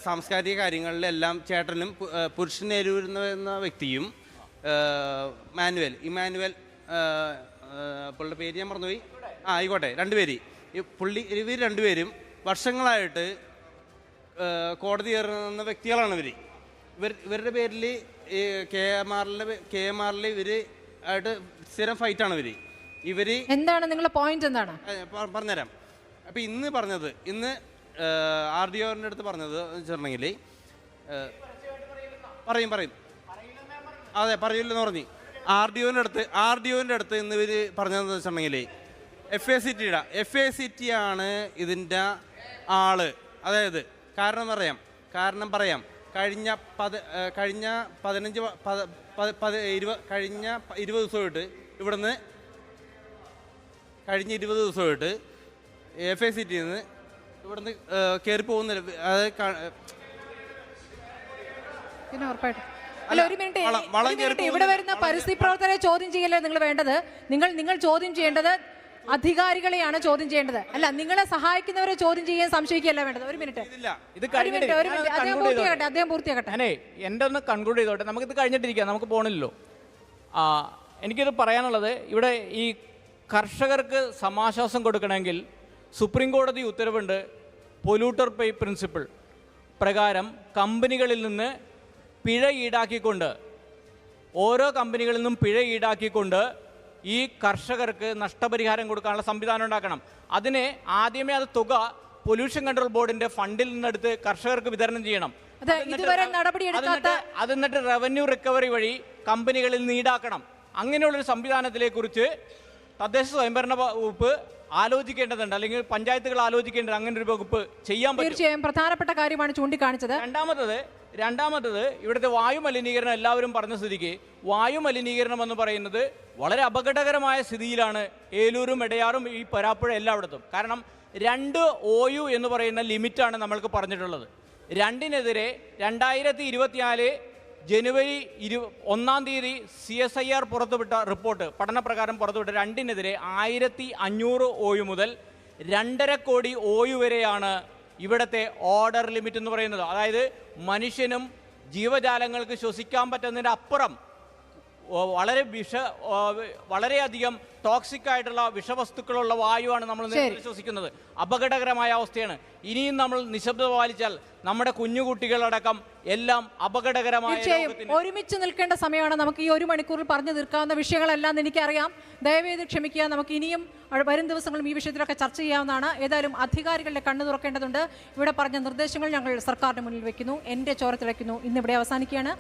സാംസ്കാരിക കാര്യങ്ങളിലെല്ലാം ചേട്ടനും പുരുഷനേരുന്ന വ്യക്തിയും ഇമാനുവൽ പുള്ളിയുടെ പേര് ഞാൻ മറന്നുപോയി. ആയിക്കോട്ടെ, രണ്ടുപേര് ഇവർ രണ്ടുപേരും വർഷങ്ങളായിട്ട് കോടതി കയറുന്ന വ്യക്തികളാണ്. ഇവരുടെ പേരിൽ KMR ഇവർ ആയിട്ട് സ്ഥിരം ഫൈറ്റാണ് ഇവർ. എന്താണ് നിങ്ങളുടെ പോയിന്റ്? എന്താണ് പറഞ്ഞുതരാം. അപ്പം ഇന്ന് RDOന്റെ അടുത്ത് പറഞ്ഞത് വെച്ചിട്ടുണ്ടെങ്കിൽ പറയും അതെ പറയില്ലെന്ന് പറഞ്ഞ് RDOന്റെ അടുത്ത് ഇന്ന് ഇവർ പറഞ്ഞതെന്ന് വെച്ചിട്ടുണ്ടെങ്കിൽ FACT ആണ് ഇതിൻ്റെ ആള്. അതായത് കാരണം പറയാം. കഴിഞ്ഞ 20 ദിവസമായിട്ട് ഇവിടുന്ന് FACT നിന്ന് ഇവിടുന്ന് കയറി പോകുന്നില്ല. ഒരു മിനിറ്റ്, ഇവിടെ വരുന്ന പരിസ്ഥിതി പ്രവർത്തകരെ ചോദ്യം ചെയ്യല്ലേ നിങ്ങൾ വേണ്ടത്? നിങ്ങൾ ചോദ്യം ചെയ്യേണ്ടത് അധികാരികളെയാണ് ചോദ്യം ചെയ്യേണ്ടത്, അല്ല നിങ്ങളെ സഹായിക്കുന്നവരെ ചോദ്യം ചെയ്യാൻ സംശയിക്കുകയല്ല വേണ്ടത്. ഒരു മിനിറ്റ്, അദ്ദേഹം പൂർത്തിയാക്കട്ടെ. എൻ്റെ ഒന്ന് കൺക്ലൂഡ് ചെയ്തോട്ടെ. നമുക്കിത് കഴിഞ്ഞിട്ടിരിക്കാം, നമുക്ക് പോകണില്ലല്ലോ. എനിക്കിത് പറയാനുള്ളത്, ഇവിടെ ഈ കർഷകർക്ക് സമാശ്വാസം കൊടുക്കണമെങ്കിൽ സുപ്രീം കോടതി ഉത്തരവുണ്ട്. പൊല്യൂട്ടർ പേ പ്രിൻസിപ്പിൾ പ്രകാരം കമ്പനികളിൽ നിന്ന് പിഴ ഈടാക്കിക്കൊണ്ട്, ഓരോ കമ്പനികളിൽ നിന്നും പിഴ ഈടാക്കിക്കൊണ്ട് ഈ കർഷകർക്ക് നഷ്ടപരിഹാരം കൊടുക്കാനുള്ള സംവിധാനം ഉണ്ടാക്കണം. അതിന് ആദ്യമേ തുക പൊല്യൂഷൻ കൺട്രോൾ ബോർഡിന്റെ ഫണ്ടിൽ നിന്നെടുത്ത് കർഷകർക്ക് വിതരണം ചെയ്യണം. എന്നിട്ട് റവന്യൂ റിക്കവറി വഴി കമ്പനികളിൽ നിന്ന് ഈടാക്കണം. അങ്ങനെയുള്ളൊരു സംവിധാനത്തിനെക്കുറിച്ച് തദ്ദേശ സ്വയംഭരണ വകുപ്പ് ആലോചിക്കേണ്ടതുണ്ട്, അല്ലെങ്കിൽ പഞ്ചായത്തുകൾ ആലോചിക്കേണ്ടത്. അങ്ങനെ ഒരു വകുപ്പ് ചെയ്യാൻ പറ്റും. തീർച്ചയായും പ്രധാനപ്പെട്ട കാര്യമാണ് ചൂണ്ടിക്കാണിച്ചത്. രണ്ടാമത്തത് ഇവിടുത്തെ വായു മലിനീകരണം എല്ലാവരും പറഞ്ഞ സ്ഥിതിക്ക്, വായു മലിനീകരണം എന്ന് പറയുന്നത് വളരെ അപകടകരമായ സ്ഥിതിയിലാണ് ഏലൂരും എടയാറും ഈ പരാപ്പുഴ എല്ലായിടത്തും. കാരണം 2 OU എന്ന് പറയുന്ന ലിമിറ്റാണ് നമ്മൾക്ക് പറഞ്ഞിട്ടുള്ളത്. 2-നെതിരെ 2024 ജനുവരി 1 CSIR പുറത്തുവിട്ട റിപ്പോർട്ട്, പഠനപ്രകാരം പുറത്തുവിട്ട 2-നെതിരെ 1500 OU മുതൽ 2.5 കോടി OU വരെയാണ് ഇവിടുത്തെ ഓർഡർ ലിമിറ്റ് എന്ന് പറയുന്നത്. അതായത് മനുഷ്യനും ജീവജാലങ്ങൾക്ക് ശ്വസിക്കാൻ പറ്റുന്നതിൻ്റെ അപ്പുറം വളരെയധികം ടോക്സിക് ആയിട്ടുള്ള വിഷവസ്തുക്കളുള്ള വായുവാണ് നമ്മൾ ശ്വസിക്കുന്നത്. അപകടകരമായ അവസ്ഥയാണ്. ഇനിയും നമ്മൾ നിശബ്ദത പാലിച്ചാൽ നമ്മുടെ കുഞ്ഞുകുട്ടികളടക്കം എല്ലാം അപകടകരമായ. ഒരുമിച്ച് നിൽക്കേണ്ട സമയമാണ്. നമുക്ക് ഈ 1 മണിക്കൂറിൽ പറഞ്ഞു തീർക്കാവുന്ന വിഷയങ്ങളെല്ലാം എനിക്കറിയാം. ദയവേത് ക്ഷമിക്കുക. നമുക്ക് ഇനിയും വരും ദിവസങ്ങളും ഈ വിഷയത്തിലൊക്കെ ചർച്ച ചെയ്യാവുന്നതാണ്. ഏതായാലും അധികാരികളുടെ കണ്ണു തുറക്കേണ്ടതുണ്ട്. ഇവിടെ പറഞ്ഞ നിർദ്ദേശങ്ങൾ ഞങ്ങൾ സർക്കാരിന് മുന്നിൽ വെക്കുന്നു, എൻ്റെ ചോരത്തിൽ വയ്ക്കുന്നു. ഇന്നിവിടെ അവസാനിക്കുകയാണ്.